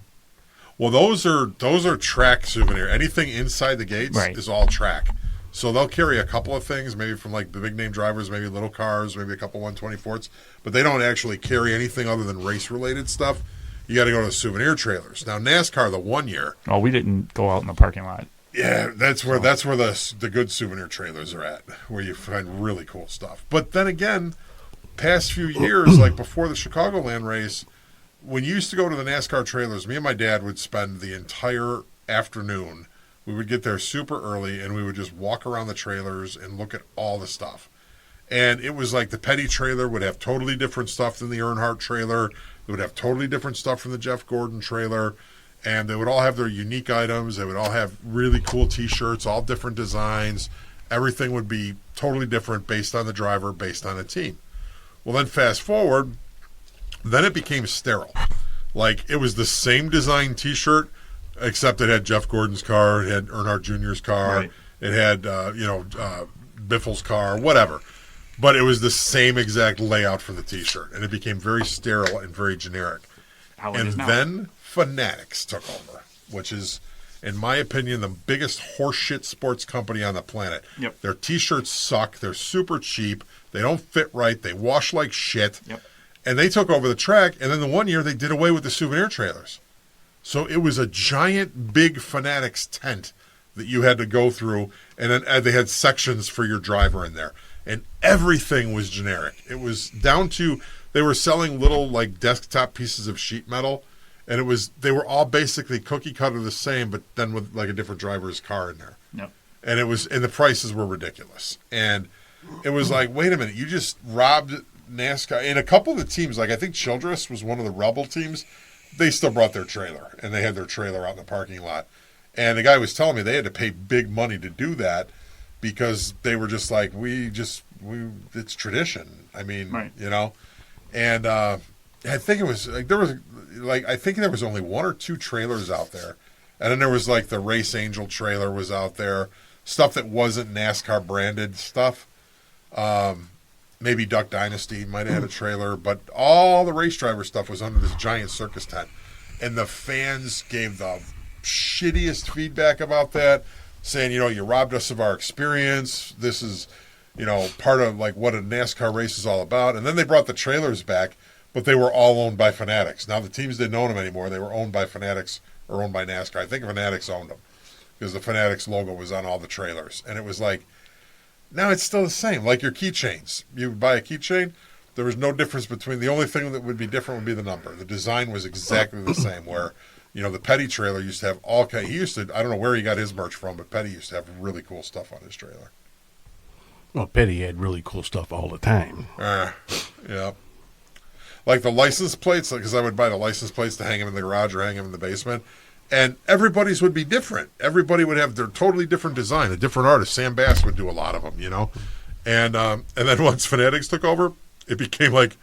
Well, those are track souvenir. Anything inside the gates is all track. So they'll carry a couple of things, maybe from like the big name drivers, maybe little cars, maybe a couple 124s, but they don't actually carry anything other than race related stuff. You got to go to the souvenir trailers. Now NASCAR, the 1 year. Oh, we didn't go out in the parking lot. Yeah, that's where the good souvenir trailers are at, where you find really cool stuff. But then again, past few years, like before the Chicagoland race, when you used to go to the NASCAR trailers, me and my dad would spend the entire afternoon. We would get there super early, and we would just walk around the trailers and look at all the stuff. And it was like the Petty trailer would have totally different stuff than the Earnhardt trailer. It would have totally different stuff from the Jeff Gordon trailer. And they would all have their unique items. They would all have really cool T-shirts, all different designs. Everything would be totally different based on the driver, based on the team. Well, then fast forward, then it became sterile. Like, it was the same design T-shirt, except it had Jeff Gordon's car, it had Earnhardt Jr.'s car, it had, Biffle's car, whatever. But it was the same exact layout for the T-shirt, and it became very sterile and very generic. And then Fanatics took over, which is, in my opinion, the biggest horseshit sports company on the planet. Yep. Their T-shirts suck. They're super cheap. They don't fit right. They wash like shit. Yep. And they took over the track, and then the 1 year they did away with the souvenir trailers. So it was a giant, big Fanatics tent that you had to go through, and then they had sections for your driver in there. And everything was generic. It was down to, they were selling little, like, desktop pieces of sheet metal, and they were all basically cookie cutter the same, but then with, like, a different driver's car in there. Yep. And and the prices were ridiculous. And it was like, wait a minute, you just robbed NASCAR. And a couple of the teams, like I think Childress was one of the Rebel teams, they still brought their trailer, and they had their trailer out in the parking lot. And the guy was telling me they had to pay big money to do that because they were just like, it's tradition. I mean, you know. And I think it was like I think there was only one or two trailers out there, and then there was like the Race Angel trailer was out there, stuff that wasn't NASCAR branded stuff. Maybe Duck Dynasty might have had a trailer, but all the race driver stuff was under this giant circus tent. And the fans gave the shittiest feedback about that, saying, you robbed us of our experience. This is, part of like what a NASCAR race is all about. And then they brought the trailers back, but they were all owned by Fanatics. Now the teams didn't own them anymore. They were owned by Fanatics or owned by NASCAR. I think Fanatics owned them because the Fanatics logo was on all the trailers. And it was like, now it's still the same, like your keychains. You buy a keychain, there was no difference between, the only thing that would be different would be the number. The design was exactly the same, where, the Petty trailer used to have I don't know where he got his merch from, but Petty used to have really cool stuff on his trailer. Well, Petty had really cool stuff all the time. Yeah. Like the license plates, because I would buy the license plates to hang them in the garage or hang them in the basement. And everybody's would be different. Everybody would have their totally different design. A different artist. Sam Bass would do a lot of them, And then once Fanatics took over, it became like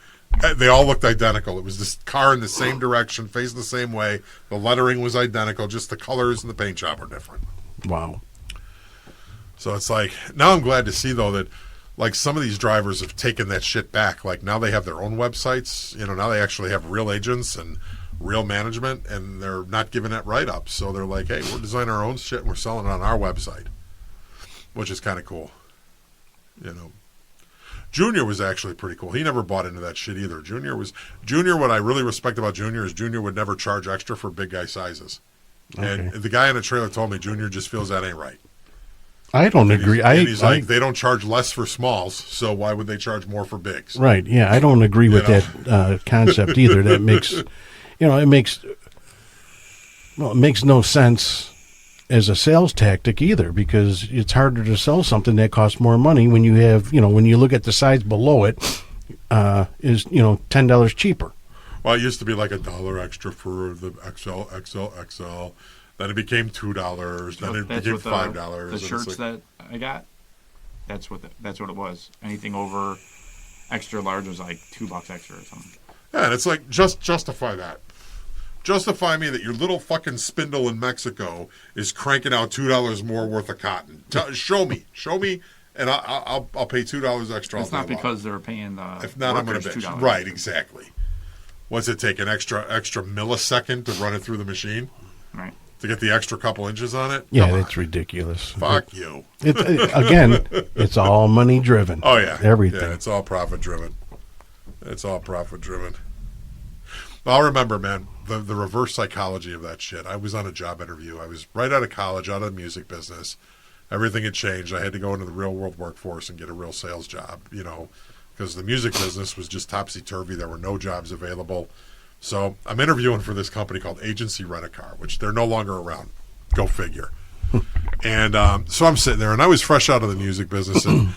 they all looked identical. It was this car in the same direction, facing the same way. The lettering was identical. Just the colors and the paint job were different. Wow. So it's like, now I'm glad to see, though, that like some of these drivers have taken that shit back. Like now they have their own websites. Now they actually have real agents and real management, and they're not giving it write-ups. So they're like, hey, we're designing our own shit and we're selling it on our website, which is kind of cool. Junior was actually pretty cool. He never bought into that shit either. Junior, what I really respect about Junior is Junior would never charge extra for big guy sizes. Okay. And the guy in the trailer told me Junior just feels that ain't right. I don't agree. He's like, they don't charge less for smalls, so why would they charge more for bigs? Right, yeah. I don't agree with that concept either. That makes... it makes no sense as a sales tactic either, because it's harder to sell something that costs more money when you have, when you look at the sides below it, is $10 cheaper. Well, it used to be like $1 extra for the XL. Then it became $2. Then it became $5. The shirts that I got, that's what it was. Anything over extra large was like $2 extra or something. Yeah, and it's like, just justify that. Justify me that your little fucking spindle in Mexico is cranking out $2 more worth of cotton. Show me, and I'll pay $2 extra. It's not because they're paying the. If not, I'm going to bitch. Right, exactly. What's it take, an extra millisecond to run it through the machine? Right. To get the extra couple inches on it? Yeah, that's ridiculous. Fuck you. Again, it's all money driven. Oh, yeah. Everything. Yeah, it's all profit driven. I'll remember, man, the reverse psychology of that shit. I was on a job interview. I was right out of college, out of the music business. Everything had changed. I had to go into the real world workforce and get a real sales job, because the music business was just topsy-turvy. There were no jobs available. So I'm interviewing for this company called Agency Rent-A-Car, which they're no longer around. Go figure. And so I'm sitting there, and I was fresh out of the music business. And,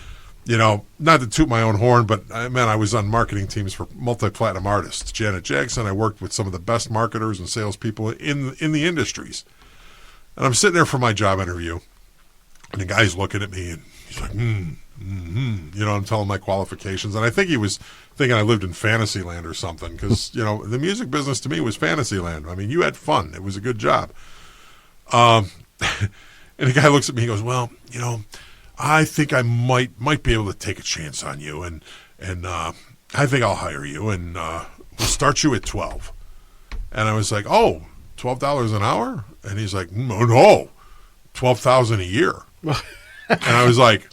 not to toot my own horn, but, I was on marketing teams for multi-platinum artists. Janet Jackson, I worked with some of the best marketers and salespeople in the industries. And I'm sitting there for my job interview, and the guy's looking at me, and he's like, I'm telling my qualifications. And I think he was thinking I lived in Fantasyland or something, because, the music business to me was Fantasyland. I mean, you had fun. It was a good job. And the guy looks at me, he goes, well, I think I might be able to take a chance on you, and I think I'll hire you, and we'll start you at $12. And I was like, oh, $12 an hour? And he's like, no, $12,000 a year. And I was like,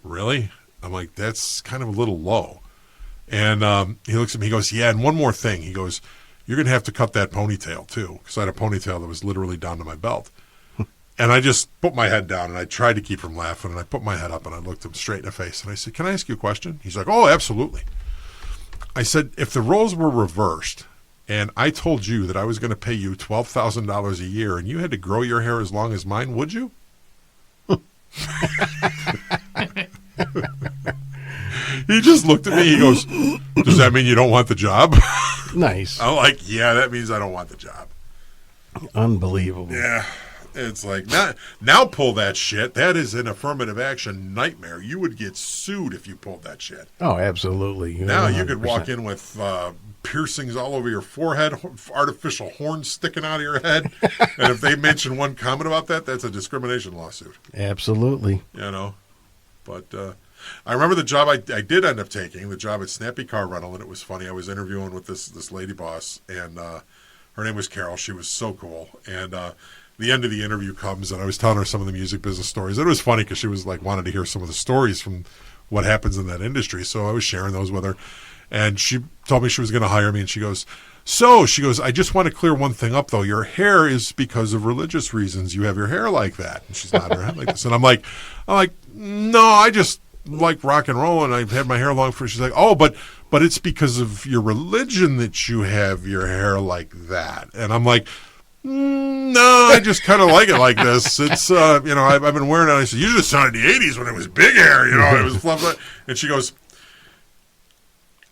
really? I'm like, that's kind of a little low. And he looks at me, he goes, yeah, and one more thing. He goes, you're going to have to cut that ponytail too, because I had a ponytail that was literally down to my belt. And I just put my head down, and I tried to keep from laughing, and I put my head up, and I looked him straight in the face, and I said, can I ask you a question? He's like, oh, absolutely. I said, if the roles were reversed, and I told you that I was going to pay you $12,000 a year, and you had to grow your hair as long as mine, would you? He just looked at me. He goes, does that mean you don't want the job? Nice. I'm like, yeah, that means I don't want the job. Unbelievable. Yeah. It's like, now pull that shit. That is an affirmative action nightmare. You would get sued if you pulled that shit. Oh, absolutely. Now you could walk in with piercings all over your forehead, artificial horns sticking out of your head. And if they mention one comment about that, that's a discrimination lawsuit. Absolutely. But I remember the job I did end up taking, the job at Snappy Car Rental, and it was funny. I was interviewing with this lady boss, and her name was Carol. She was so cool. And the end of the interview comes, and I was telling her some of the music business stories. It was funny because she was like wanted to hear some of the stories from what happens in that industry. So I was sharing those with her, and she told me she was going to hire me. And she goes, I just want to clear one thing up though. Your hair is because of religious reasons. You have your hair like that. And she's nodding her head like this, and I'm like, no, I just like rock and roll, and I've had my hair long for. She's like, oh, but it's because of your religion that you have your hair like that. And I'm like, no, I just kind of like it like this. It's, I've been wearing it. I said, you just sounded the 80s when it was big hair, it was fluffy. And she goes,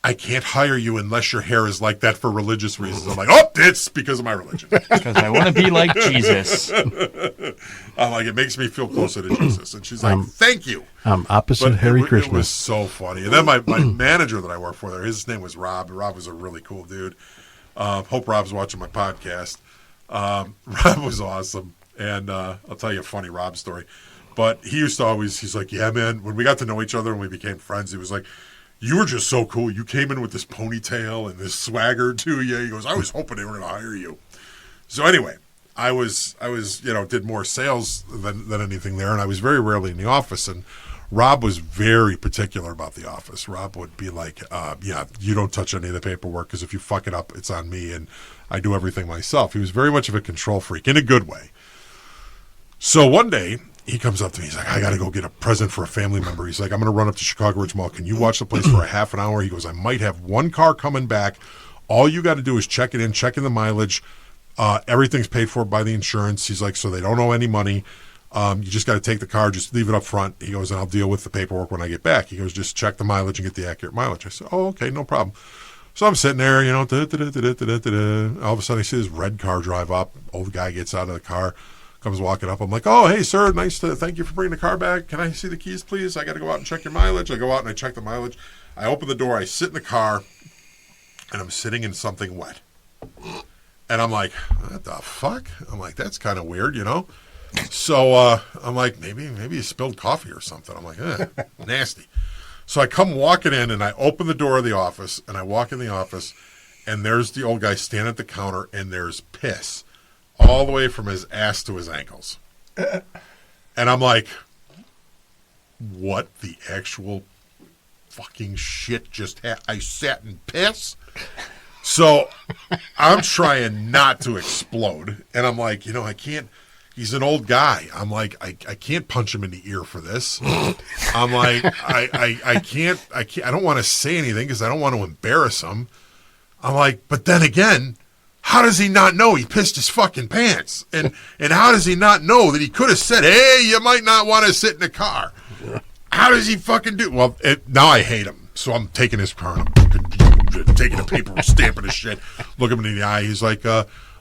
I can't hire you unless your hair is like that for religious reasons. I'm like, oh, it's because of my religion. Because I want to be like Jesus. I'm like, it makes me feel closer to Jesus. And she's like, thank you. I'm opposite Hare Krishna. It was so funny. And then my manager that I work for there, his name was Rob. Rob was a really cool dude. Hope Rob's watching my podcast. Rob was awesome, and I'll tell you a funny Rob story. But he used to always, he's like, yeah, man, when we got to know each other and we became friends, he was like, you were just so cool. You came in with this ponytail and this swagger to you. He goes, I was hoping they were going to hire you. So anyway, I was did more sales than anything there, and I was very rarely in the office, and Rob was very particular about the office. Rob would be like, you don't touch any of the paperwork, because if you fuck it up, it's on me, and I do everything myself. He was very much of a control freak in a good way. So one day, he comes up to me. He's like, I got to go get a present for a family member. He's like, I'm going to run up to Chicago Ridge Mall. Can you watch the place for a half an hour? He goes, I might have one car coming back. All you got to do is check in the mileage. Everything's paid for by the insurance. He's like, so they don't owe any money. You just got to take the car, just leave it up front. He goes, and I'll deal with the paperwork when I get back. He goes, just check the mileage and get the accurate mileage. I said, oh, okay, no problem. So I'm sitting there, you know, all of a sudden I see this red car drive up. Old guy gets out of the car, comes walking up. I'm like, oh, hey, sir, thank you for bringing the car back. Can I see the keys, please? I got to go out and check your mileage. I go out and I check the mileage. I open the door, I sit in the car, and I'm sitting in something wet. And I'm like, what the fuck? I'm like, that's kind of weird, you know? So I'm like, maybe you spilled coffee or something. I'm like, nasty. So I come walking in, and I open the door of the office, and I walk in the office, and there's the old guy standing at the counter, and there's piss all the way from his ass to his ankles. And I'm like, what the actual fucking shit just happened? I sat in piss? So I'm trying not to explode, and I'm like, you know, I can't. He's an old guy. I'm like, I can't punch him in the ear for this. I'm like, I can't. I don't want to say anything because I don't want to embarrass him. I'm like, but then again, how does he not know he pissed his fucking pants? And how does he not know that he could have said, hey, you might not want to sit in the car? How does he fucking do? Well, now I hate him. So I'm taking his car and I'm taking the paper, stamping his shit, looking him in the eye. He's like,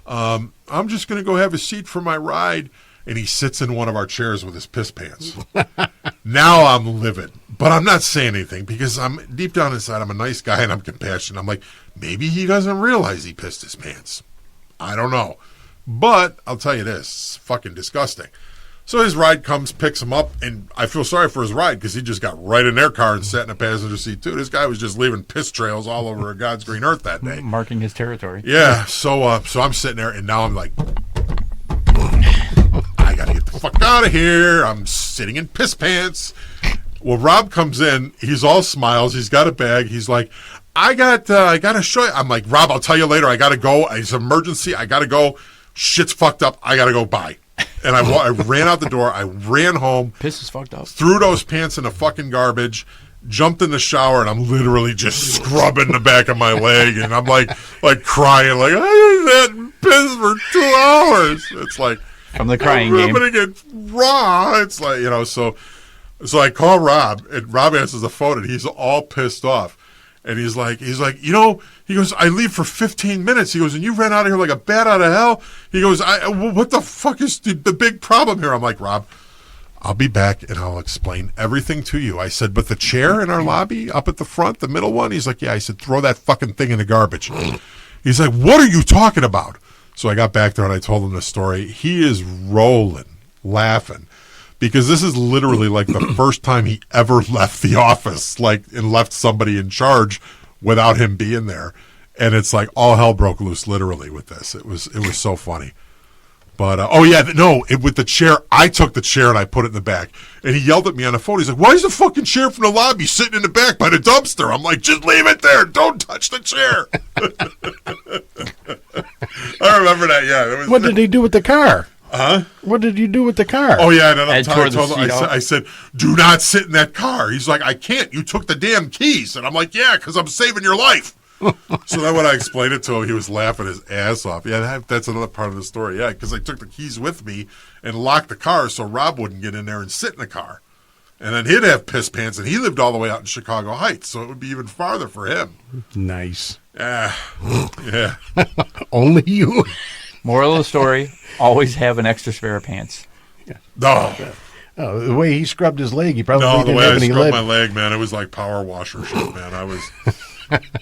I'm just going to go have a seat for my ride. And he sits in one of our chairs with his piss pants. Now I'm livid. But I'm not saying anything because I'm deep down inside, I'm a nice guy and I'm compassionate. I'm like, maybe he doesn't realize he pissed his pants. I don't know. But I'll tell you this, it's fucking disgusting. So his ride comes, picks him up, and I feel sorry for his ride because he just got right in their car and sat in a passenger seat too. This guy was just leaving piss trails all over God's green earth that day. Marking his territory. Yeah, so I'm sitting there, and now I'm like, I got to get the fuck out of here. I'm sitting in piss pants. Well, Rob comes in. He's all smiles. He's got a bag. He's like, I got to show you. I'm like, Rob, I'll tell you later. I got to go. It's an emergency. I got to go. Shit's fucked up. I got to go. Bye. And I ran out the door. I ran home. Piss is fucked up. Threw those pants in the fucking garbage. Jumped in the shower, and I'm literally just scrubbing the back of my leg. And I'm like crying. Like, I was that piss for 2 hours. It's like. From the crying game. Rubbing it raw. It's like, you know, so I call Rob, and Rob answers the phone, and he's all pissed off. And he's like, you know, he goes, I leave for 15 minutes. He goes, and you ran out of here like a bat out of hell. He goes, what the fuck is the big problem here? I'm like, Rob, I'll be back and I'll explain everything to you. I said, but the chair in our lobby up at the front, the middle one? He's like, yeah. I said, throw that fucking thing in the garbage. He's like, what are you talking about? So I got back there and I told him the story. He is rolling, laughing. Because this is literally like the first time he ever left the office, and left somebody in charge without him being there. And it's like all hell broke loose, literally, with this. It was so funny. But with the chair, I took the chair and I put it in the back. And he yelled at me on the phone. He's like, "Why is the fucking chair from the lobby sitting in the back by the dumpster?" I'm like, "Just leave it there. Don't touch the chair." I remember that. Yeah. What did he do with the car? Huh? What did you do with the car? Oh, yeah. And I said, do not sit in that car. He's like, I can't. You took the damn keys. And I'm like, yeah, because I'm saving your life. So then when I explained it to him, he was laughing his ass off. Yeah, that's another part of the story. Yeah, because I took the keys with me and locked the car so Rob wouldn't get in there and sit in the car. And then he'd have piss pants, and he lived all the way out in Chicago Heights, so it would be even farther for him. Nice. Yeah. Only you. Moral of the story, always have an extra spare of pants. Yeah. No. Oh, the way he scrubbed his leg, he probably No, the didn't way have I any scrubbed lead. my leg, man, it was like power washer shit, man.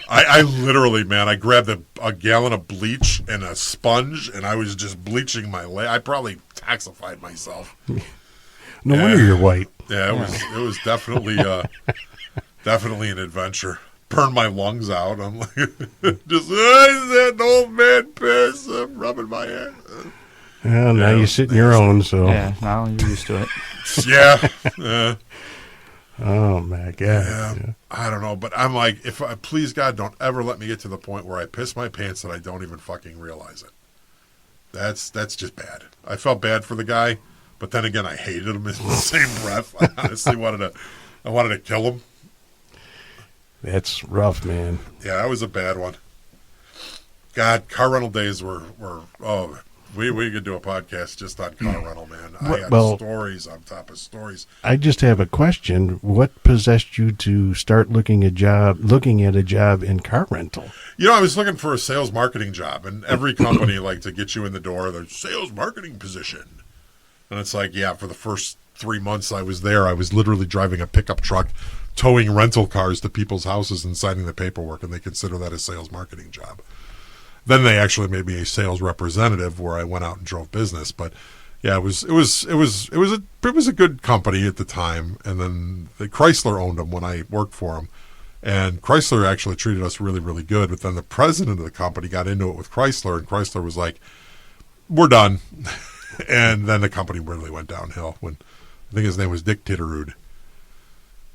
I literally, man, I grabbed a gallon of bleach and a sponge, and I was just bleaching my leg. I probably toxified myself. No wonder you're white. Yeah, it was definitely definitely an adventure. Burned my lungs out. I'm like, just is that old man piss? I'm rubbing my head. Well, now you sit in your own, so. Yeah, now you're used to it. Yeah. Oh, my God. Yeah. I don't know, but I'm like, please God, don't ever let me get to the point where I piss my pants and I don't even fucking realize it. That's just bad. I felt bad for the guy, but then again, I hated him in the same breath. I honestly wanted to kill him. That's rough, man. Yeah, that was a bad one. God, car rental days were We could do a podcast just on car rental, man. I got Well, stories on top of stories. I just have a question. What possessed you to start looking at a job in car rental? You know, I was looking for a sales marketing job, and every company, like, to get you in the door, the sales marketing position. And it's like, yeah, for the first 3 months I was there, I was literally driving a pickup truck, towing rental cars to people's houses and signing the paperwork, and they consider that a sales marketing job. Then they actually made me a sales representative, where I went out and drove business. But yeah, it was a good company at the time. And then Chrysler owned them when I worked for them, and Chrysler actually treated us really, really good. But then the president of the company got into it with Chrysler, and Chrysler was like, "We're done." And then the company really went downhill. When I think his name was Dick Titterud,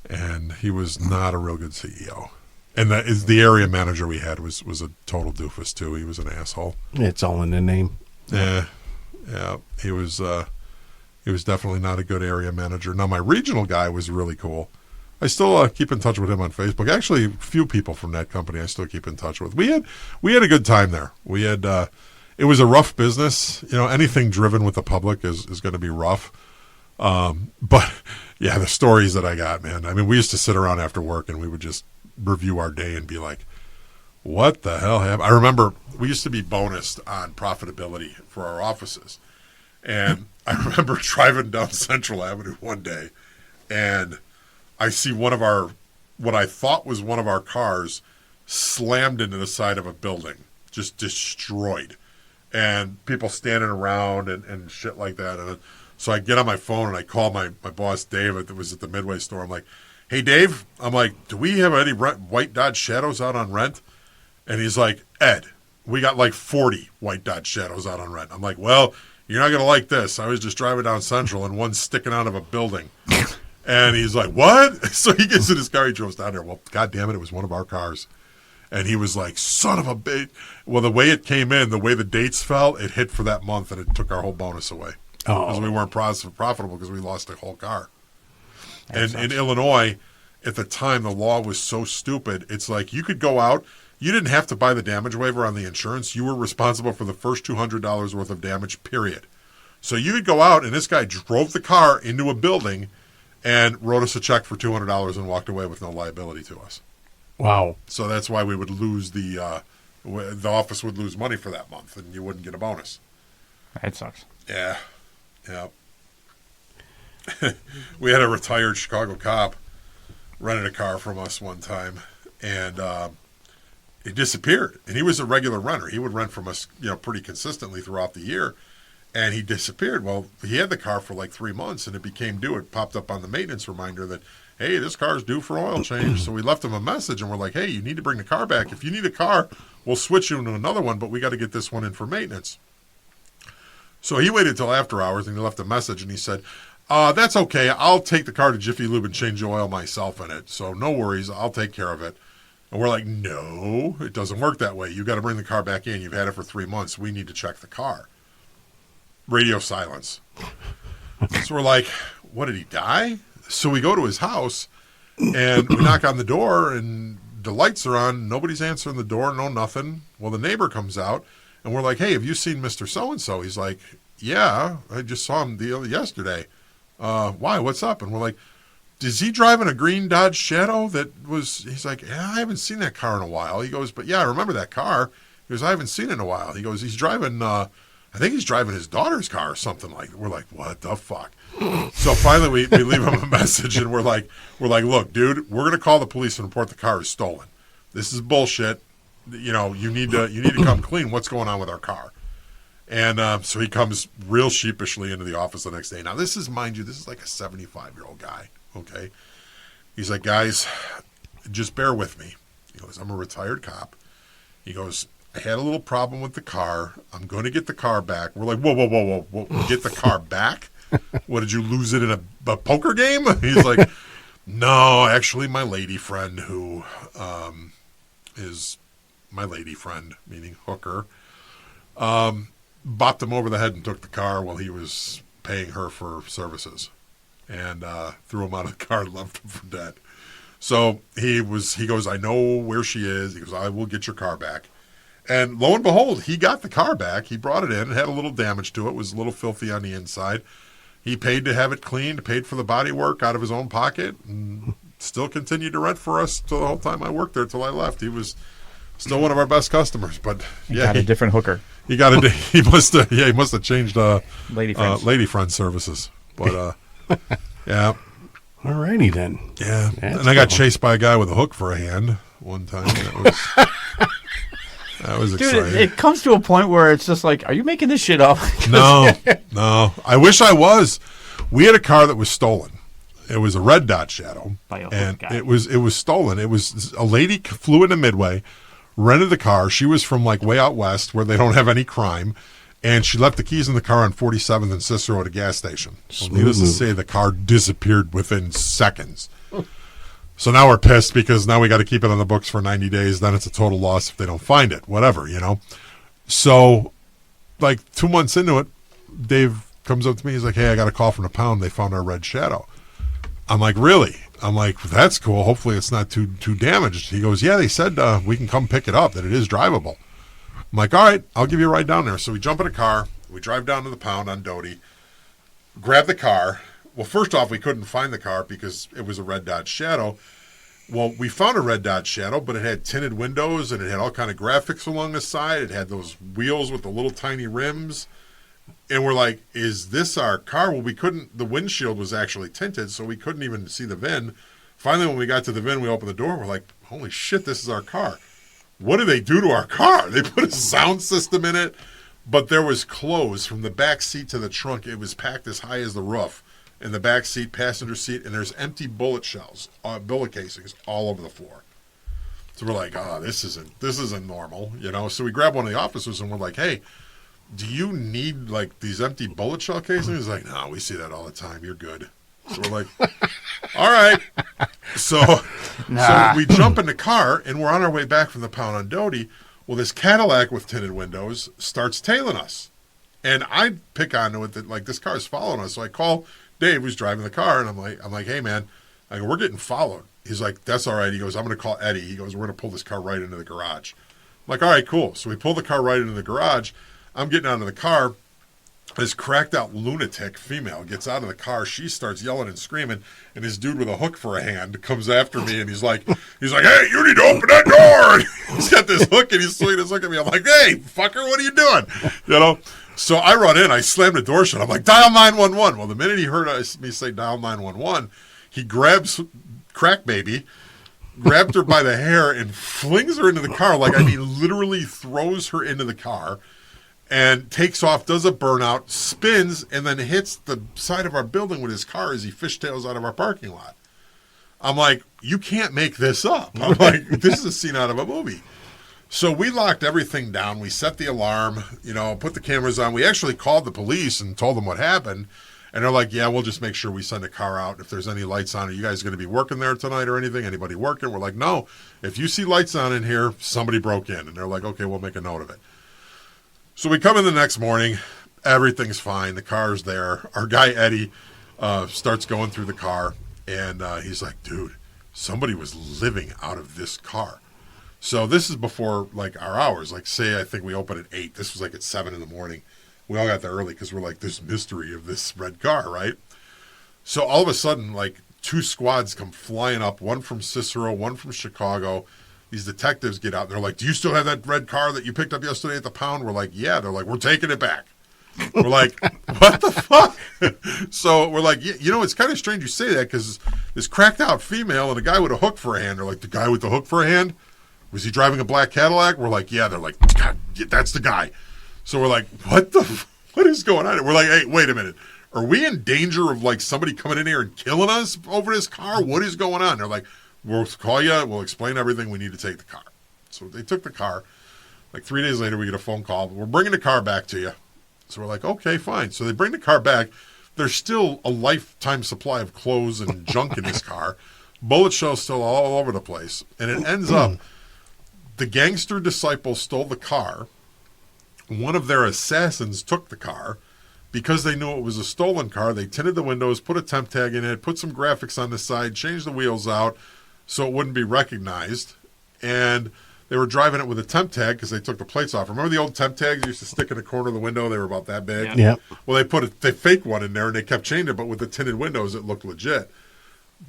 and he was not a real good CEO. And that is the area manager we had was a total doofus too. He was an asshole. It's all in the name. Yeah. He was definitely not a good area manager. Now my regional guy was really cool. I still keep in touch with him on Facebook. Actually, a few people from that company I still keep in touch with. We had a good time there. We had it was a rough business. You know, anything driven with the public is going to be rough. But yeah, the stories that I got, man. I mean, we used to sit around after work and we would just review our day and be like, what the hell happened? I remember we used to be bonused on profitability for our offices. And I remember driving down Central Avenue one day, and I see what I thought was one of our cars slammed into the side of a building, just destroyed. And people standing around and shit like that. And so I get on my phone and I call my boss, Dave, that was at the Midway store. I'm like, "Hey, Dave," I'm like, "do we have any white Dodge Shadows out on rent?" And he's like, "Ed, we got like 40 white Dodge Shadows out on rent." I'm like, "Well, you're not going to like this. I was just driving down Central and one's sticking out of a building." And he's like, "What?" So he gets in his car, he drove down there. Well, God damn it was one of our cars. And he was like, "Son of a bitch." Well, the way it came in, the way the dates fell, it hit for that month and it took our whole bonus away. Because we weren't profitable because we lost the whole car. And in Illinois, at the time, the law was so stupid. It's like you could go out. You didn't have to buy the damage waiver on the insurance. You were responsible for the first $200 worth of damage, period. So you could go out, and this guy drove the car into a building and wrote us a check for $200 and walked away with no liability to us. Wow. So that's why we would lose the office would lose money for that month, and you wouldn't get a bonus. That sucks. Yeah. We had a retired Chicago cop rented a car from us one time, and he disappeared. And he was a regular renter. He would rent from us, pretty consistently throughout the year, and he disappeared. Well, he had the car for like 3 months, and it became due. It popped up on the maintenance reminder that, "Hey, this car's due for oil change." So we left him a message, and we're like, "Hey, you need to bring the car back. If you need a car, we'll switch you into another one, but we got to get this one in for maintenance." So he waited till after hours, and he left a message, and he said, "That's okay. I'll take the car to Jiffy Lube and change the oil myself in it. So no worries. I'll take care of it." And we're like, "No, it doesn't work that way. You got to bring the car back in. You've had it for 3 months. We need to check the car." Radio silence. So we're like, "What, did he die?" So we go to his house, and we knock on the door, and the lights are on. Nobody's answering the door. No, nothing. Well, the neighbor comes out, and we're like, "Hey, have you seen Mr. So-and-so?" He's like, "Yeah, I just saw him yesterday." "Why? What's up?" And we're like, "Is he driving a green Dodge Shadow that was..." He's like, "Yeah, I haven't seen that car in a while." He goes, "But yeah, I remember that car." He goes, "I haven't seen it in a while." He goes, "He's driving, I think he's driving his daughter's car or something like that." We're like, "What the fuck?" So finally we leave him a message, and we're like, "Look, dude, we're going to call the police and report the car is stolen. This is bullshit. You need to come clean. What's going on with our car?" And so he comes real sheepishly into the office the next day. Now, this is, mind you, this is like a 75-year-old guy, okay? He's like, "Guys, just bear with me." He goes, "I'm a retired cop." He goes, "I had a little problem with the car. I'm going to get the car back." We're like, whoa. Get the car back? What, did you lose it in a poker game? He's like, "No, actually, my lady friend, who is my lady friend," meaning hooker, bopped him over the head and took the car while he was paying her for services, and threw him out of the car and left him for dead. So he goes, "I know where she is." He goes, "I will get your car back." And lo and behold, he got the car back. He brought it in. It had a little damage to it. It was a little filthy on the inside. He paid to have it cleaned, paid for the body work out of his own pocket, and still continued to rent for us till the whole time I worked there till I left. He was still one of our best customers. But yeah, got a different hooker. he must have changed Lady friends services. But yeah. Alrighty then. Yeah. That's and I got cool. chased by a guy with a hook for a hand one time. That was Dude, exciting. it comes to a point where it's just like, are you making this shit up? No. I wish I was. We had a car that was stolen. It was a red dot Shadow, By a hook and guy. it was stolen. It was a lady flew into Midway, rented the car. She was from like way out west where they don't have any crime, and she left the keys in the car on 47th and Cicero at a gas station. So needless to say, the car disappeared within seconds. So now we're pissed because now we got to keep it on the books for 90 days. Then it's a total loss if they don't find it, whatever, So like 2 months into it, Dave comes up to me. He's like, hey, I got a call from the pound. They found our red Shadow. I'm like, really? I'm like, that's cool. Hopefully it's not too damaged. He goes, yeah, they said we can come pick it up, that it is drivable. I'm like, all right, I'll give you a ride down there. So we jump in a car. We drive down to the pound on Doty, grab the car. Well, first off, we couldn't find the car because it was a red dot Shadow. Well, we found a red dot Shadow, but it had tinted windows and it had all kind of graphics along the side. It had those wheels with the little tiny rims. And we're like, is this our car? Well, we couldn't. The windshield was actually tinted, so we couldn't even see the VIN. Finally, when we got to the VIN, we opened the door. We're like, holy shit, this is our car. What did they do to our car? They put a sound system in it, but there was clothes from the back seat to the trunk. It was packed as high as the roof. In the back seat, passenger seat, and there's empty bullet shells, bullet casings all over the floor. So we're like, this isn't normal, So we grab one of the officers and we're like, hey, do you need like these empty bullet shell casings? He's like, no, we see that all the time. You're good. So we're like, all right. So we jump in the car and we're on our way back from the pound on Doty. Well, this Cadillac with tinted windows starts tailing us. And I pick onto it that like this car is following us. So I call Dave, who's driving the car, and I'm like, hey man, I go, we're getting followed. He's like, that's all right. He goes, I'm going to call Eddie. He goes, we're going to pull this car right into the garage. I'm like, all right, cool. So we pull the car right into the garage. I'm getting out of the car. This cracked out lunatic female gets out of the car. She starts yelling and screaming, and this dude with a hook for a hand comes after me, and he's like, hey, you need to open that door. And he's got this hook, and he's swinging his hook at me. I'm like, hey, fucker, what are you doing? So I run in, I slam the door shut. I'm like, dial 911. Well, the minute he heard me say dial 911, he grabs Crack Baby, grabbed her by the hair, and flings her into the car. Literally throws her into the car and takes off, does a burnout, spins, and then hits the side of our building with his car as he fishtails out of our parking lot. I'm like, you can't make this up. I'm like, this is a scene out of a movie. So we locked everything down. We set the alarm, put the cameras on. We actually called the police and told them what happened. And they're like, yeah, we'll just make sure we send a car out. If there's any lights on, are you guys going to be working there tonight or anything? Anybody working? We're like, no. If you see lights on in here, somebody broke in. And they're like, okay, we'll make a note of it. So we come in the next morning. Everything's fine. The car's there. Our guy, Eddie, starts going through the car. And he's like, dude, somebody was living out of this car. So this is before our hours. Say I think we opened at 8. This was at 7 in the morning. We all got there early because we're like, this mystery of this red car, right? So all of a sudden, 2 squads come flying up, one from Cicero, one from Chicago. These detectives get out and they're like, do you still have that red car that you picked up yesterday at the pound? We're like, yeah. They're like, we're taking it back. We're like, what the fuck? So we're like, it's kind of strange you say that because this cracked out female and a guy with a hook for a hand. They're like, the guy with the hook for a hand? Was he driving a black Cadillac? We're like, yeah. They're like, God, that's the guy. So we're like, what is going on? We're like, hey, wait a minute. Are we in danger of somebody coming in here and killing us over this car? What is going on? They're like, we'll call you. We'll explain everything. We need to take the car. So they took the car. 3 days later, we get a phone call. We're bringing the car back to you. So we're like, okay, fine. So they bring the car back. There's still a lifetime supply of clothes and junk in this car. Bullet shells still all over the place. And it ends up, the gangster disciples stole the car. One of their assassins took the car. Because they knew it was a stolen car, they tinted the windows, put a temp tag in it, put some graphics on the side, changed the wheels out so it wouldn't be recognized. And They were driving it with a temp tag because they took the plates off. Remember the old temp tags you used to stick in the corner of the window? They were about that big. Yeah. Well, they faked one in there and they kept changing it, but with the tinted windows, it looked legit.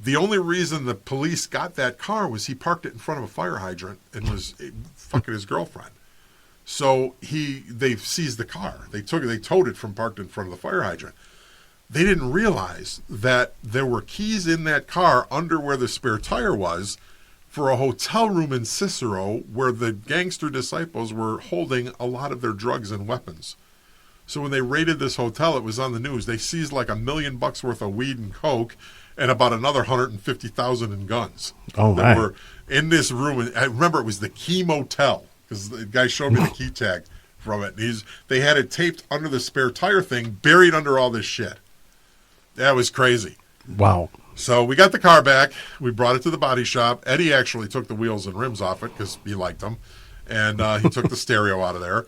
The only reason the police got that car was he parked it in front of a fire hydrant and was fucking his girlfriend. So they seized the car. They towed it from parked in front of the fire hydrant. They didn't realize that there were keys in that car under where the spare tire was for a hotel room in Cicero where the gangster disciples were holding a lot of their drugs and weapons. So when they raided this hotel, it was on the news. They seized like $1 million worth of weed and coke and about another 150,000 in guns. Oh, that my. were in this room. And I remember it was the Key Motel because the guy showed me the key tag from it. And they had it taped under the spare tire thing, buried under all this shit. That was crazy. Wow. So we got the car back. We brought it to the body shop. Eddie actually took the wheels and rims off it because he liked them. And he took the stereo out of there.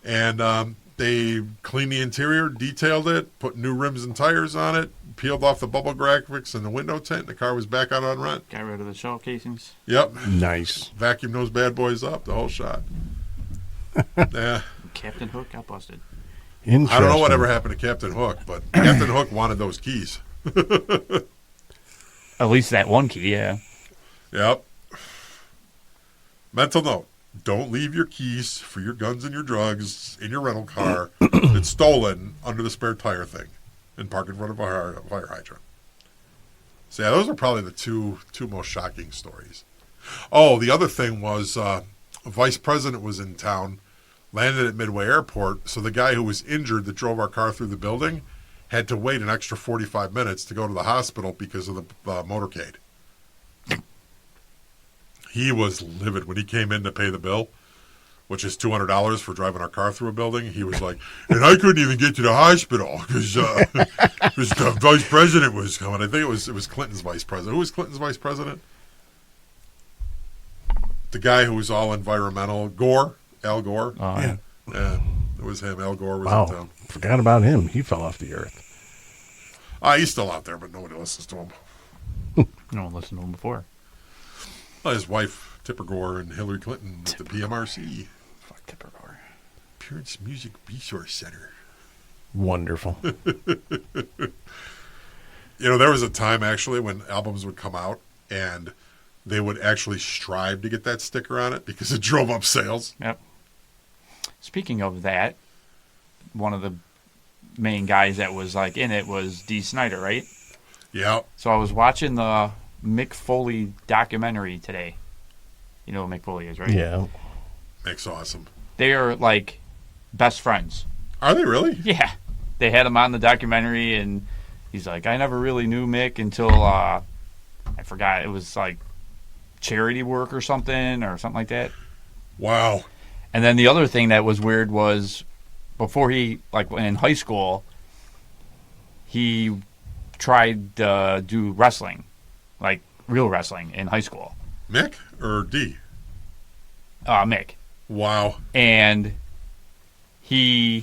And they cleaned the interior, detailed it, put new rims and tires on it, peeled off the bubble graphics and the window tint. And the car was back out on rent. Got rid of the shell casings. Yep. Nice. Vacuumed those bad boys up, the whole shot. Yeah. Captain Hook got busted. Interesting. I don't know whatever happened to Captain Hook, but Captain Hook wanted those keys. At least that one key, yeah. Yep. Mental note. Don't leave your keys for your guns and your drugs in your rental car that's stolen under the spare tire thing and park in front of a fire hydrant. So, yeah, those are probably the two most shocking stories. Oh, the other thing was a vice president was in town, landed at Midway Airport, so the guy who was injured that drove our car through the building had to wait an extra 45 minutes to go to the hospital because of the motorcade. He was livid when he came in to pay the bill, which is $200 for driving our car through a building. He was like, and I couldn't even get to the hospital because the vice president was coming. I think it was Clinton's vice president. Who was Clinton's vice president? The guy who was all environmental. Al Gore. Yeah. Yeah, it was him. Al Gore was Wow. in town. Forgot about him. He fell off the earth. He's still out there, but nobody listens to him. No one listened to him before. Well, his wife, Tipper Gore, and Hillary Clinton with the PMRC. Fuck Tipper Gore. Parents Music Resource Center. Wonderful. There was a time, actually, when albums would come out, and they would actually strive to get that sticker on it because it drove up sales. Yep. Speaking of that, one of the main guys that was like in it was Dee Snider, right? Yeah. So I was watching the Mick Foley documentary today. You know who Mick Foley is, right? Yeah. Mick's awesome. They are like best friends. Are they really? Yeah. They had him on the documentary, and he's like, I never really knew Mick until, I forgot, it was like charity work or something like that. Wow. And then the other thing that was weird was before he, like in high school, he tried to do wrestling, like real wrestling in high school. Mick or D? Mick. Wow. And they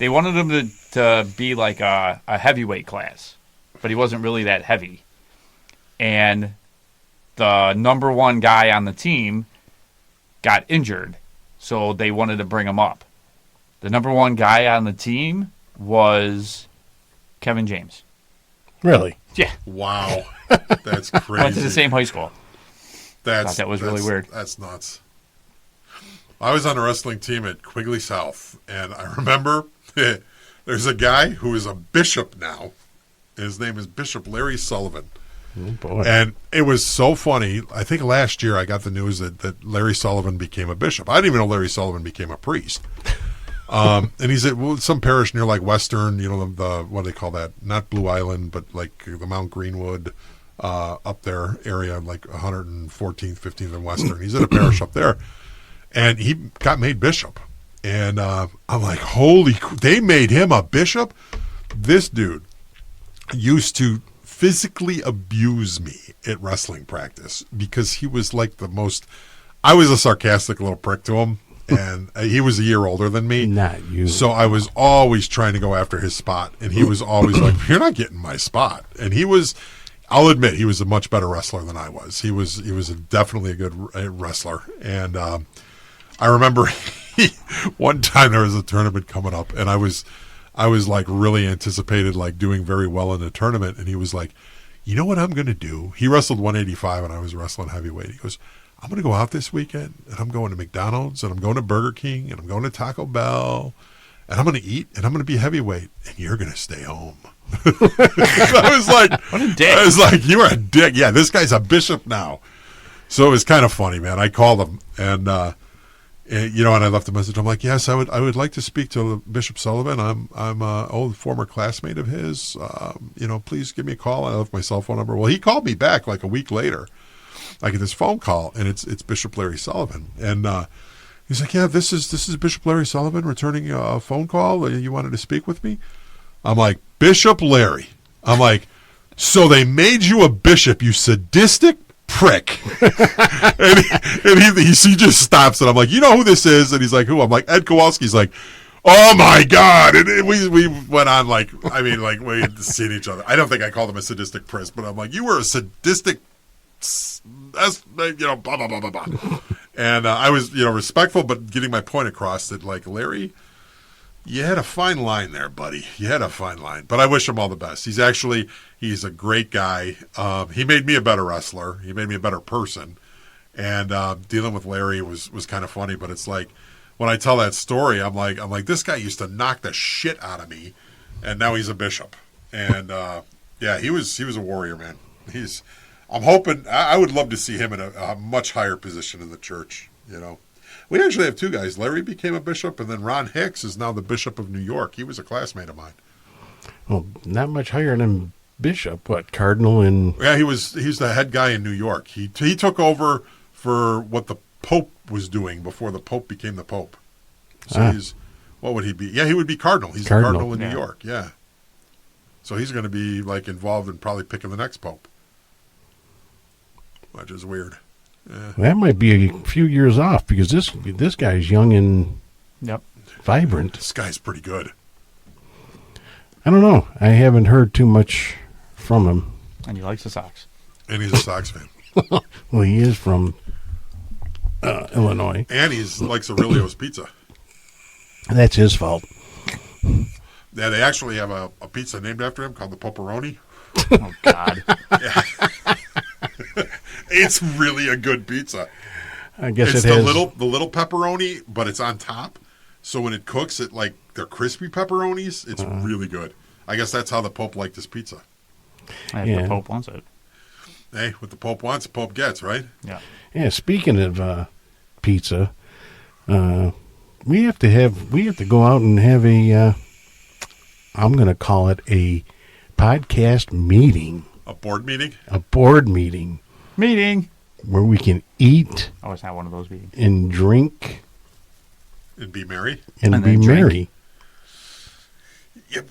wanted him to be like a heavyweight class, but he wasn't really that heavy. And the number one guy on the team got injured, so they wanted to bring him up. The number one guy on the team was Kevin James. Really? Yeah. Wow. That's crazy. Went to the same high school. Thought that was really weird. That's nuts. I was on a wrestling team at Quigley South, and I remember there's a guy who is a bishop now. His name is Bishop Larry Sullivan. Oh, boy. And it was so funny. I think last year I got the news that Larry Sullivan became a bishop. I didn't even know Larry Sullivan became a priest. And he's at some parish near like Western, the what do they call that? Not Blue Island, but like the Mount Greenwood up there area, like 114th, 15th and Western. He's at a parish up there. And he got made bishop. And I'm like, they made him a bishop? This dude used to physically abuse me at wrestling practice because he was like I was a sarcastic little prick to him, and he was a year older than me. Not you. So I was always trying to go after his spot, and he was always like, you're not getting my spot. And I'll admit he was a much better wrestler than I was. He was definitely a good wrestler. And I remember one time there was a tournament coming up, and I was like really anticipated like doing very well in the tournament, and he was like, you know what I'm going to do? He wrestled 185 and I was wrestling heavyweight. He goes, I'm going to go out this weekend and I'm going to McDonald's and I'm going to Burger King and I'm going to Taco Bell and I'm going to eat and I'm going to be heavyweight and you're going to stay home. I was like, what a dick. I was like, you're a dick. Yeah, this guy's a bishop now. So it was kind of funny, man. I called him and you know, and I left a message. I'm like, yes, I would like to speak to Bishop Sullivan. I'm an old former classmate of his. You know, please give me a call. I left my cell phone number. Well, he called me back like a week later. I get this phone call, and it's Bishop Larry Sullivan, and he's like, yeah, this is Bishop Larry Sullivan returning a phone call. You wanted to speak with me? I'm like, Bishop Larry. I'm like, so they made you a bishop, you sadistic prick. and he just stops, and I'm like, you know who this is? And he's like, who? I'm like, Ed Kowalski's like, oh my God. And we went on like, I mean, like we had seen each other. I don't think I called him a sadistic priss, but I'm like, you were a sadistic, you know, blah, blah, blah, blah, blah. And I was, you know, respectful, but getting my point across that, like, Larry, you had a fine line there, buddy. You had a fine line. But I wish him all the best. He's a great guy. He made me a better wrestler. He made me a better person. And dealing with Larry was kind of funny. But it's like, when I tell that story, I'm like, this guy used to knock the shit out of me, and now he's a bishop. And yeah, he was a warrior, man. I'm hoping, I would love to see him in a much higher position in the church, you know. We actually have two guys. Larry became a bishop, and then Ron Hicks is now the Bishop of New York. He was a classmate of mine. Well, not much higher than bishop. What, cardinal and... Yeah, he's the head guy in New York. He took over for what the Pope was doing before the Pope became the Pope. So what would he be? Yeah, he would be cardinal. He's Cardinal. the cardinal in New York, yeah. So he's going to be like involved in probably picking the next Pope, which is weird. Yeah. That might be a few years off because this guy's young and vibrant. This guy's pretty good. I don't know. I haven't heard too much from him. And he likes the Sox. And he's a Sox fan. Well, he is from Illinois. And he likes Aurelio's pizza. That's his fault. Yeah, they actually have a pizza named after him called the Pepperoni. Oh, God. It's really a good pizza. I guess it's it has... the little pepperoni, but it's on top. So when it cooks, they're crispy pepperonis. It's really good. I guess that's how the Pope liked his pizza. The Pope wants it. Hey, what the Pope wants, the Pope gets, right? Yeah. Yeah, speaking of pizza, we have to go out and have a I'm going to call it a podcast meeting. A board meeting? A board meeting. Meeting. Where we can eat. Oh, it's not one of those meetings. And drink. And be merry? And be merry. Yeah,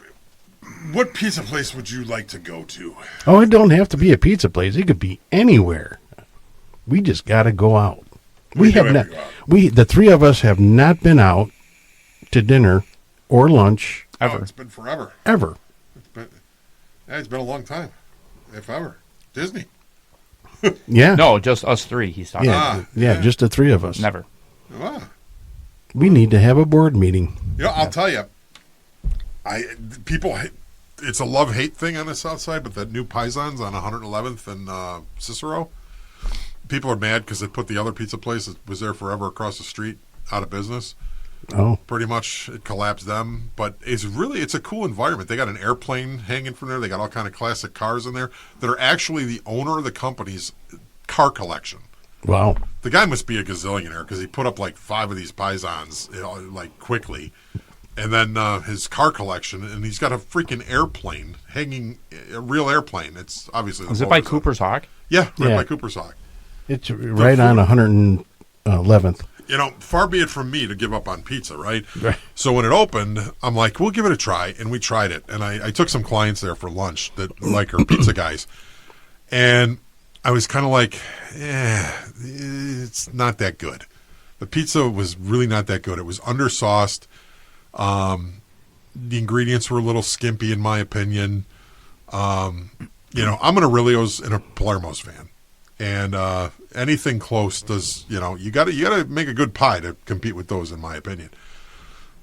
what pizza place would you like to go to? Oh, it don't have to be a pizza place. It could be anywhere. We just got to go out. The three of us have not been out to dinner or lunch. Ever. Oh, it's been forever. Ever. It's been a long time. If ever. Disney. Yeah. No, just us three. He's talking. Yeah, just the three of us. Never. We need to have a board meeting. I'll tell you. It's a love-hate thing on the south side, but that new Paisans on 111th and Cicero, people are mad because they put the other pizza place that was there forever across the street out of business. Oh. Pretty much it collapsed them, but it's a cool environment. They got an airplane hanging from there. They got all kind of classic cars in there that are actually the owner of the company's car collection. Wow. The guy must be a gazillionaire because he put up like 5 of these Paisans, like quickly. And then his car collection, and he's got a freaking airplane hanging, a real airplane. It's obviously... Is it by Cooper's Hawk? Yeah, by Cooper's Hawk. It's right on 111th. Far be it from me to give up on pizza, right? Right. So when it opened, I'm like, we'll give it a try. And we tried it. And I took some clients there for lunch that like are pizza guys. And I was kind of like, it's not that good. The pizza was really not that good. It was undersauced. The ingredients were a little skimpy, in my opinion. I'm an Aurelio's and a Palermo's fan, and anything close does. You got to make a good pie to compete with those, in my opinion.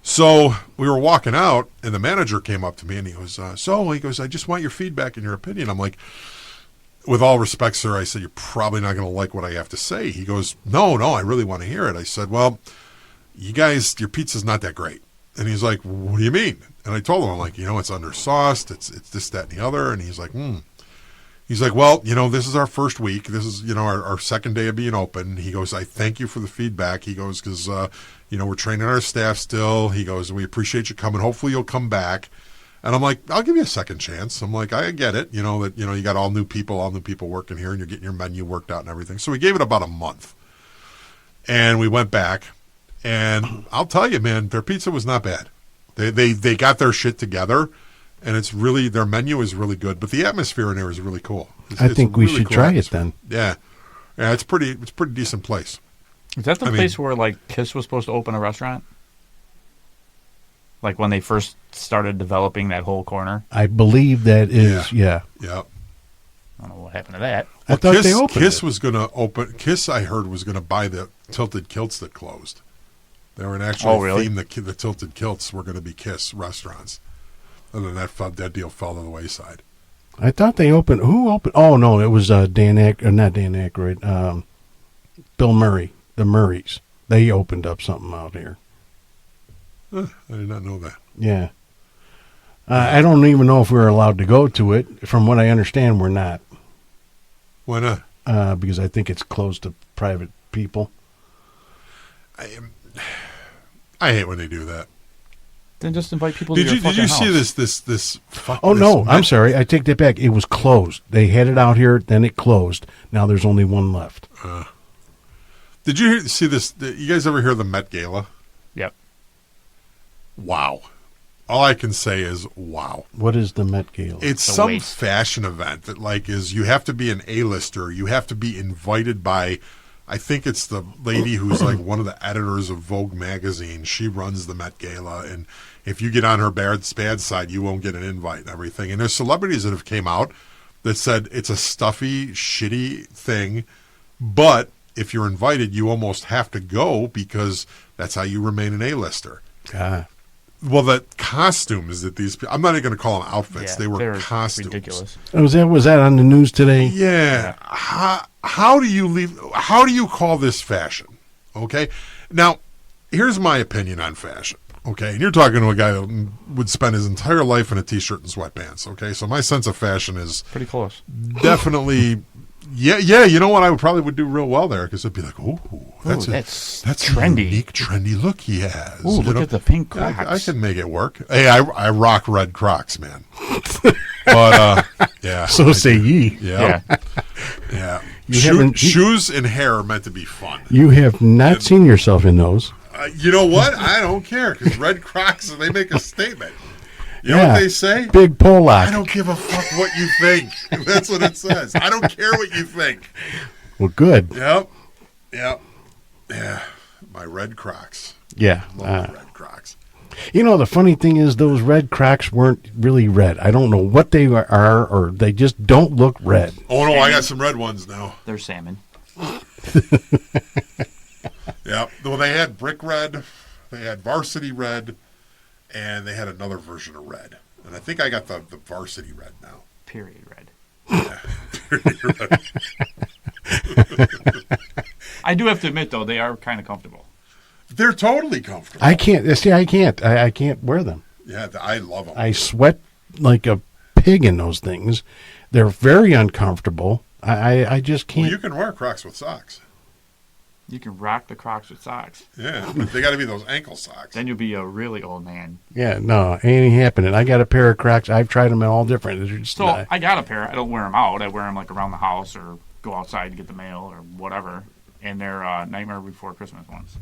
So we were walking out, and the manager came up to me, and he goes, he goes, I just want your feedback and your opinion. I'm like, with all respect, sir, I said, you're probably not going to like what I have to say. He goes, no, I really want to hear it. I said, well, you guys, your pizza's not that great. And he's like, what do you mean? And I told him, I'm like, it's undersauced, it's this, that, and the other. And he's like, He's like, well, this is our first week. This is, our second day of being open. He goes, I thank you for the feedback. He goes, because, we're training our staff still. He goes, we appreciate you coming. Hopefully you'll come back. And I'm like, I'll give you a second chance. I'm like, I get it. That, you got all new people working here, and you're getting your menu worked out and everything. So we gave it about a month. And we went back. And I'll tell you, man, their pizza was not bad. They got their shit together. And it's really, their menu is really good, but the atmosphere in there is really cool. I think we should try it then. Yeah, it's a pretty decent place. Is that the place where like Kiss was supposed to open a restaurant? Like when they first started developing that whole corner? I believe that is, yeah. Yeah. I don't know what happened to that. I thought they opened Kiss it. was going to open. Kiss, I heard, was going to buy the Tilted Kilts that closed. They were actually themed the Tilted Kilts were going to be Kiss restaurants. And then that deal fell to the wayside. I thought they opened. Who opened? Oh no, it was not Dan Aykroyd. Bill Murray, the Murrays. They opened up something out here. I did not know that. Yeah. I don't even know if we're allowed to go to it. From what I understand, we're not. Why not? Because I think it's closed to private people. I hate when they do that. Then just invite people to your fucking Did you house. see this? Oh, no, I'm sorry. I take that back. It was closed. They had it out here, then it closed. Now there's only one left. Did you see this? You guys ever hear of the Met Gala? Yep. Wow. All I can say is wow. What is the Met Gala? It's some fashion event that is you have to be an A-lister. You have to be invited by, I think it's the lady who's like one of the editors of Vogue magazine. She runs the Met Gala, and if you get on her bad side, you won't get an invite and everything. And there's celebrities that have came out that said it's a stuffy, shitty thing, but if you're invited, you almost have to go because that's how you remain an A-lister. Well, the costumes that these people, I'm not even going to call them outfits. They were costumes. Ridiculous. Was that on the news today? Yeah. How do you call this fashion? Okay. Now, here's my opinion on fashion. Okay. And you're talking to a guy that would spend his entire life in a t-shirt and sweatpants. Okay. So my sense of fashion is pretty close. Definitely. Yeah. You know what? I would do real well there because it'd be like, that's trendy. A unique, trendy look he has. Ooh, look at the pink Crocs. I can make it work. Hey, I rock red Crocs, man. But yeah. So say ye. Yeah. Shoes and hair are meant to be fun. You have not seen yourself in those. You know what? I don't care because red Crocs, they make a statement. You know what they say? Big Pollock. I don't give a fuck what you think. That's what it says. I don't care what you think. Well, good. Yep. Yeah. My red Crocs. Yeah. Love red Crocs. The funny thing is those red Crocs weren't really red. I don't know what they are, or they just don't look red. Oh, no, I got some red ones now. They're salmon. Yeah. Well, they had brick red, they had varsity red, and they had another version of red. And I think I got the varsity red now. Period red. Yeah. Period red. I do have to admit, though, they are kind of comfortable. They're totally comfortable. I can't. See, I can't. I can't wear them. Yeah, I love them. I sweat like a pig in those things. They're very uncomfortable. I just can't. Well, you can wear Crocs with socks. You can rock the Crocs with socks. Yeah, but they got to be those ankle socks. Then you'll be a really old man. Yeah, no, ain't happening. I got a pair of Crocs. I've tried them all different. So I got a pair. I don't wear them out. I wear them like around the house or go outside to get the mail or whatever. And they're Nightmare Before Christmas ones.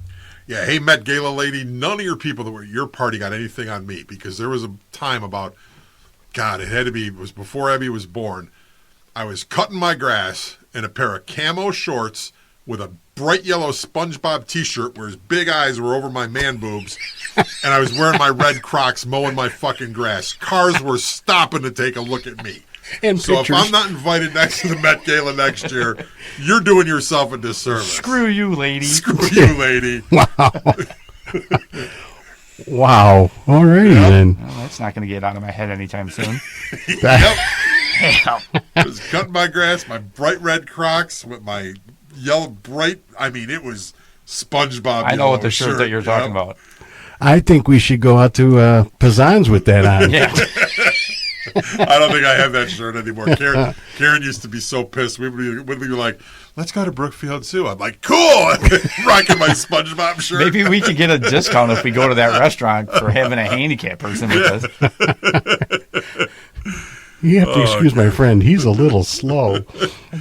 Yeah, hey, Met Gala lady, none of your people that were at your party got anything on me because there was a time about, God, it was before Abby was born. I was cutting my grass in a pair of camo shorts with a bright yellow SpongeBob t-shirt where his big eyes were over my man boobs, and I was wearing my red Crocs mowing my fucking grass. Cars were stopping to take a look at me. And So pictures. if I'm not invited next to the Met Gala next year, you're doing yourself a disservice. Screw you, lady. Screw you, lady. Wow. All righty then. Well, that's not going to get out of my head anytime soon. Yep. Damn. I was cutting my grass, my bright red Crocs with my yellow bright. I mean, it was SpongeBob. I know yellow what the shirt that you're talking Yep. about. I think we should go out to Pazan's with that on. Yeah. I don't think I have that shirt anymore. Karen used to be so pissed. We would be like, let's go to Brookfield Zoo. I'm like, cool. Rocking my SpongeBob shirt. Maybe we could get a discount if we go to that restaurant for having a handicapped person with us. You have to excuse my friend. He's a little slow.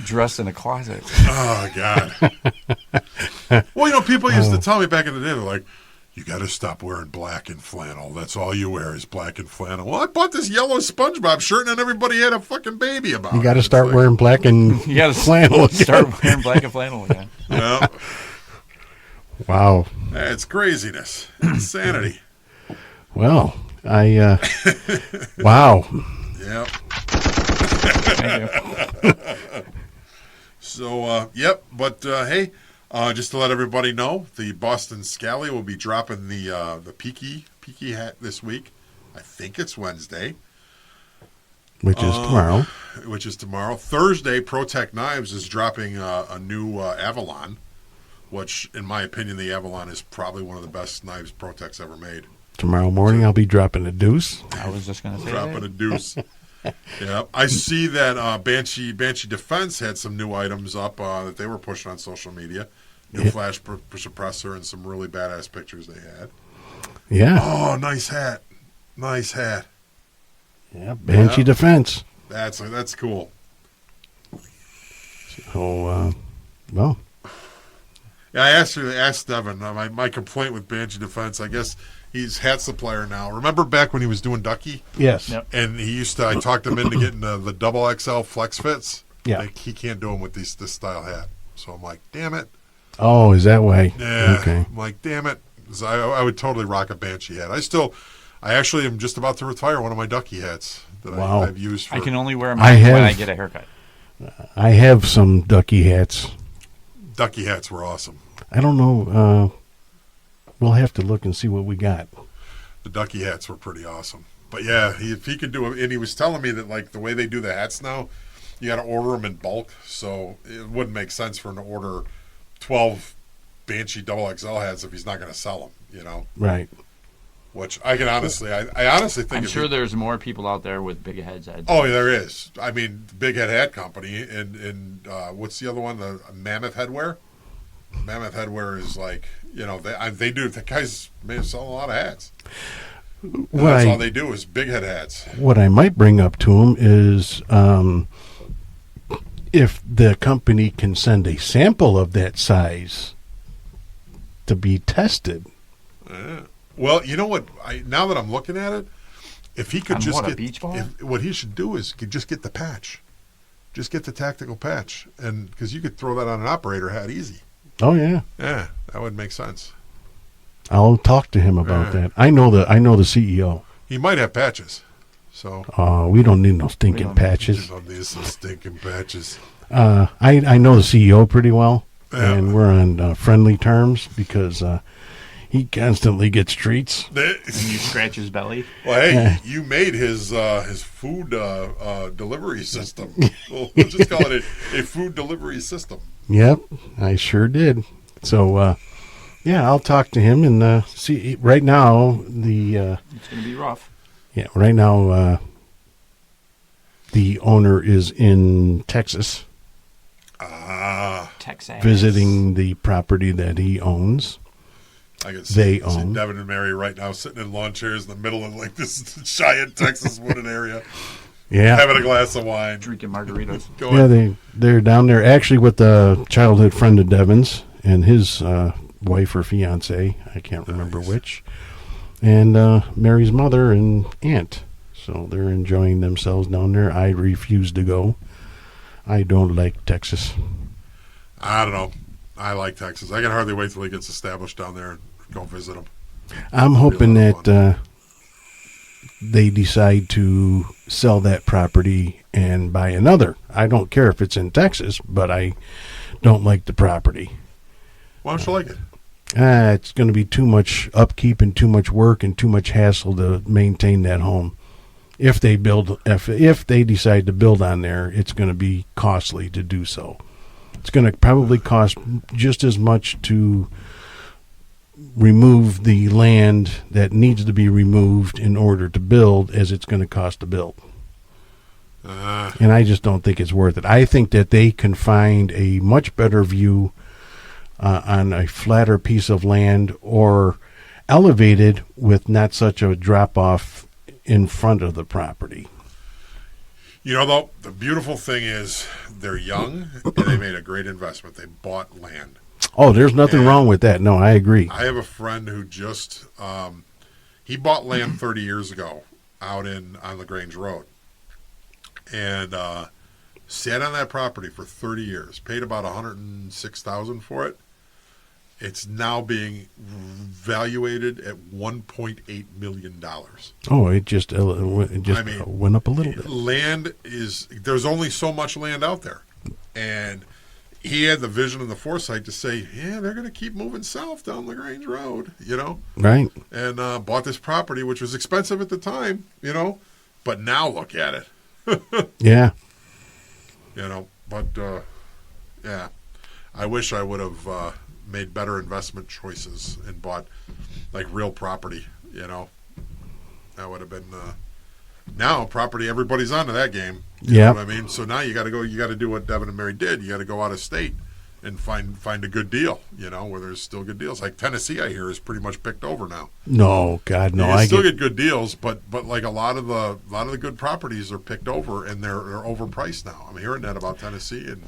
Dressed in a closet. Oh, God. Well, people used to tell me back in the day, they're like, you got to stop wearing black and flannel. That's all you wear is black and flannel. Well, I bought this yellow SpongeBob shirt, and then everybody had a fucking baby about it. You got to It's start like, wearing black and You got to flannel again. start wearing black and flannel again. Yeah, Wow. it's craziness. Insanity. Well, wow. Yep. Thank you. So, yep. But, hey, just to let everybody know, the Boston Scally will be dropping the Peaky hat this week. I think it's Wednesday. Which is tomorrow. Which is tomorrow. Thursday, ProTech Knives is dropping a new Avalon, which, in my opinion, the Avalon is probably one of the best knives ProTech's ever made. Tomorrow morning, I'll be dropping a deuce. I was just going to say Dropping a that. deuce. Yeah, I see that Banshee Defense had some new items up that they were pushing on social media. New flash suppressor and some really badass pictures they had. Yeah. Oh, nice hat. Nice hat. Yeah. Banshee Yeah. Defense. That's cool. So, well, Yeah, I asked Devin, my complaint with Banshee Defense, I guess he's hat supplier now. Remember back when he was doing Ducky? yes. Yep. And I talked him into getting the double XL flex fits. Yeah. Like, he can't do them with this style hat. So I'm like, damn it. Oh, is that why? Yeah. Okay. I'm like, damn it. 'Cause I would totally rock a Banshee hat. I actually am just about to retire one of my Ducky hats that Wow. I've used for. I can only wear I mine when I have- get a haircut. I have some ducky hats. Ducky hats were awesome. I don't know. We'll have to look and see what we got. The Ducky hats were pretty awesome. But yeah, if he could do it, and he was telling me that like the way they do the hats now, you got to order them in bulk, so it wouldn't make sense for him to order 12 Banshee double XL hats if he's not going to sell them. Right. Which I can honestly, I honestly think. I'm if sure he- there's more people out there with big heads. Oh, there is. I mean, Big Head Hat Company, and what's the other one? The Mammoth Headwear. Mammoth Headwear is like, they do. The guys sell a lot of hats. And What that's I- all they do is big head hats. What I might bring up to him is if the company can send a sample of that size to be tested. Yeah. Well, you know what? Now that I'm looking at it, if he could On just what, a get beach ball? what he should do is could just get the patch, just get the tactical patch, and because you could throw that on an operator hat easy. Oh yeah, Yeah, that would make sense. I'll talk to him about Yeah. that. I know the CEO. He might have patches, so We don't need no stinking don't need patches. on these some stinking patches. I know the CEO pretty well, Yeah. and we're on friendly terms because he constantly gets treats. And you scratch his belly. Well, hey, you made his food delivery system. We'll just call it a food delivery system. Yep, I sure did. So, yeah, I'll talk to him and see. Right now, It's going to be rough. the owner is in Texas Texas. visiting the property that he owns. I can They see own. Devin and Mary right now sitting in lawn chairs in the middle of like this giant Texas wooded area, Yeah, having a glass of wine. Drinking margaritas. they're down there actually with a childhood friend of Devin's and his wife or fiance. I can't remember Nice. which. And Mary's mother and aunt. So they're enjoying themselves down there. I refuse to go. I don't like Texas. I don't know. I like Texas. I can hardly wait till he gets established down there and go visit him. I'm hoping Be a lot that of they decide to sell that property and buy another. I don't care if it's in Texas, but I don't like the property. Why don't you like it? It's going to be too much upkeep and too much work and too much hassle to maintain that home. If they decide to build on there, it's going to be costly to do so. It's going to probably cost just as much to remove the land that needs to be removed in order to build as it's going to cost to build. And I just don't think it's worth it. I think that they can find a much better view on a flatter piece of land or elevated with not such a drop-off in front of the property. You know, though, the beautiful thing is they're young and they made a great investment. They bought land. Oh, there's nothing wrong with that. No, I agree. I have a friend who just he bought land 30 years ago out on LaGrange Road, and sat on that property for 30 years. Paid about $106,000 for it. It's now being valuated at $1.8 million. Oh, it just went up a little bit. Land there's only so much land out there, and he had the vision and the foresight to say, yeah, they're going to keep moving south down LaGrange Road, Right. And bought this property, which was expensive at the time, but now look at it. Yeah. But yeah, I wish I would have made better investment choices and bought like real property, that would have been now property. Everybody's onto that game. You know what I mean? So now you got to do what Devin and Mary did. You got to go out of state and find a good deal, where there's still good deals. Like Tennessee, I hear, is pretty much picked over now. No, God, no. You still get good deals, but like a lot of the good properties are picked over and they're overpriced now. I'm hearing that about Tennessee and.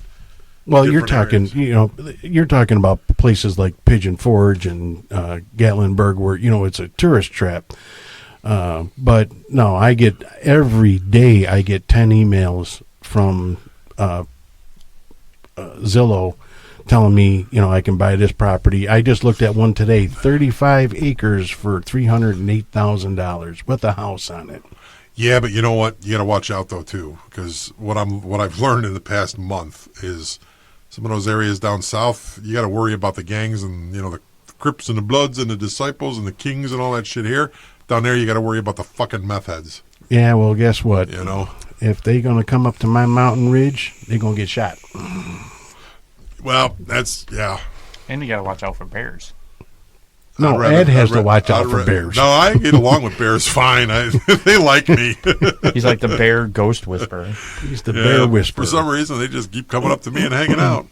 Well, you're talking about places like Pigeon Forge and Gatlinburg, where it's a tourist trap. But no, every day I get 10 emails from Zillow telling me I can buy this property. I just looked at one today, 35 acres for $308,000 with a house on it. Yeah, but you know what? You got to watch out though too, because what I've learned in the past month is. Some of those areas down south, you got to worry about the gangs and, the Crips and the Bloods and the Disciples and the Kings and all that shit here. Down there, you got to worry about the fucking meth heads. Yeah, well, guess what? If they're going to come up to my mountain ridge, they're going to get shot. Well, that's, yeah. And you got to watch out for bears. No, Ed has to watch out for bears. No, I get along with bears fine. They like me. He's like the bear ghost whisperer. He's the bear whisperer. For some reason, they just keep coming up to me and hanging out,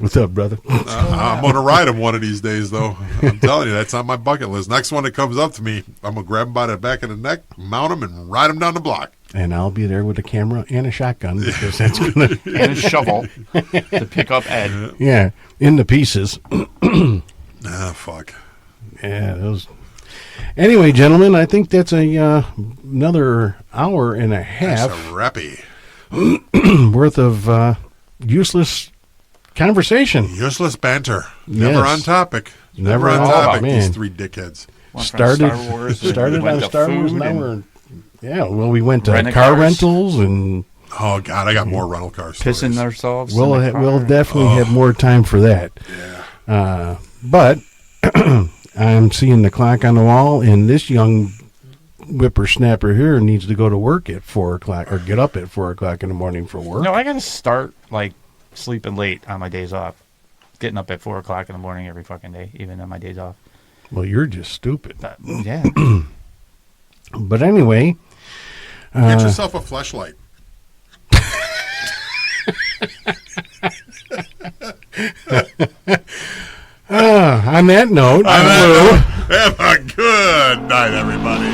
What's up, brother? I'm going to ride him one of these days, though. I'm telling you, that's on my bucket list. Next one that comes up to me, I'm going to grab him by the back of the neck, mount him, and ride him down the block. And I'll be there with a camera and a shotgun because that's going to... And a shovel to pick up Ed. Yeah, in the pieces. Fuck. Yeah, those. Anyway, gentlemen, I think that's another hour and a half. That's a rappy. Worth of useless conversation. Useless banter. Never on topic. Never on on topic, man. these three dickheads. Started on Star Wars, now we're... Yeah, well, we went to car rentals and... Oh, God, I got more rental cars. Pissing ourselves. We'll definitely have more time for that. Yeah. But I'm seeing the clock on the wall, and this young whippersnapper here needs to go to work at 4 o'clock or get up at 4 o'clock in the morning for work. No, I got to start sleeping late on my days off. Getting up at 4 o'clock in the morning every fucking day, even on my days off. Well, you're just stupid. Yeah. But anyway. Get yourself a fleshlight. On that note, have a good night, everybody.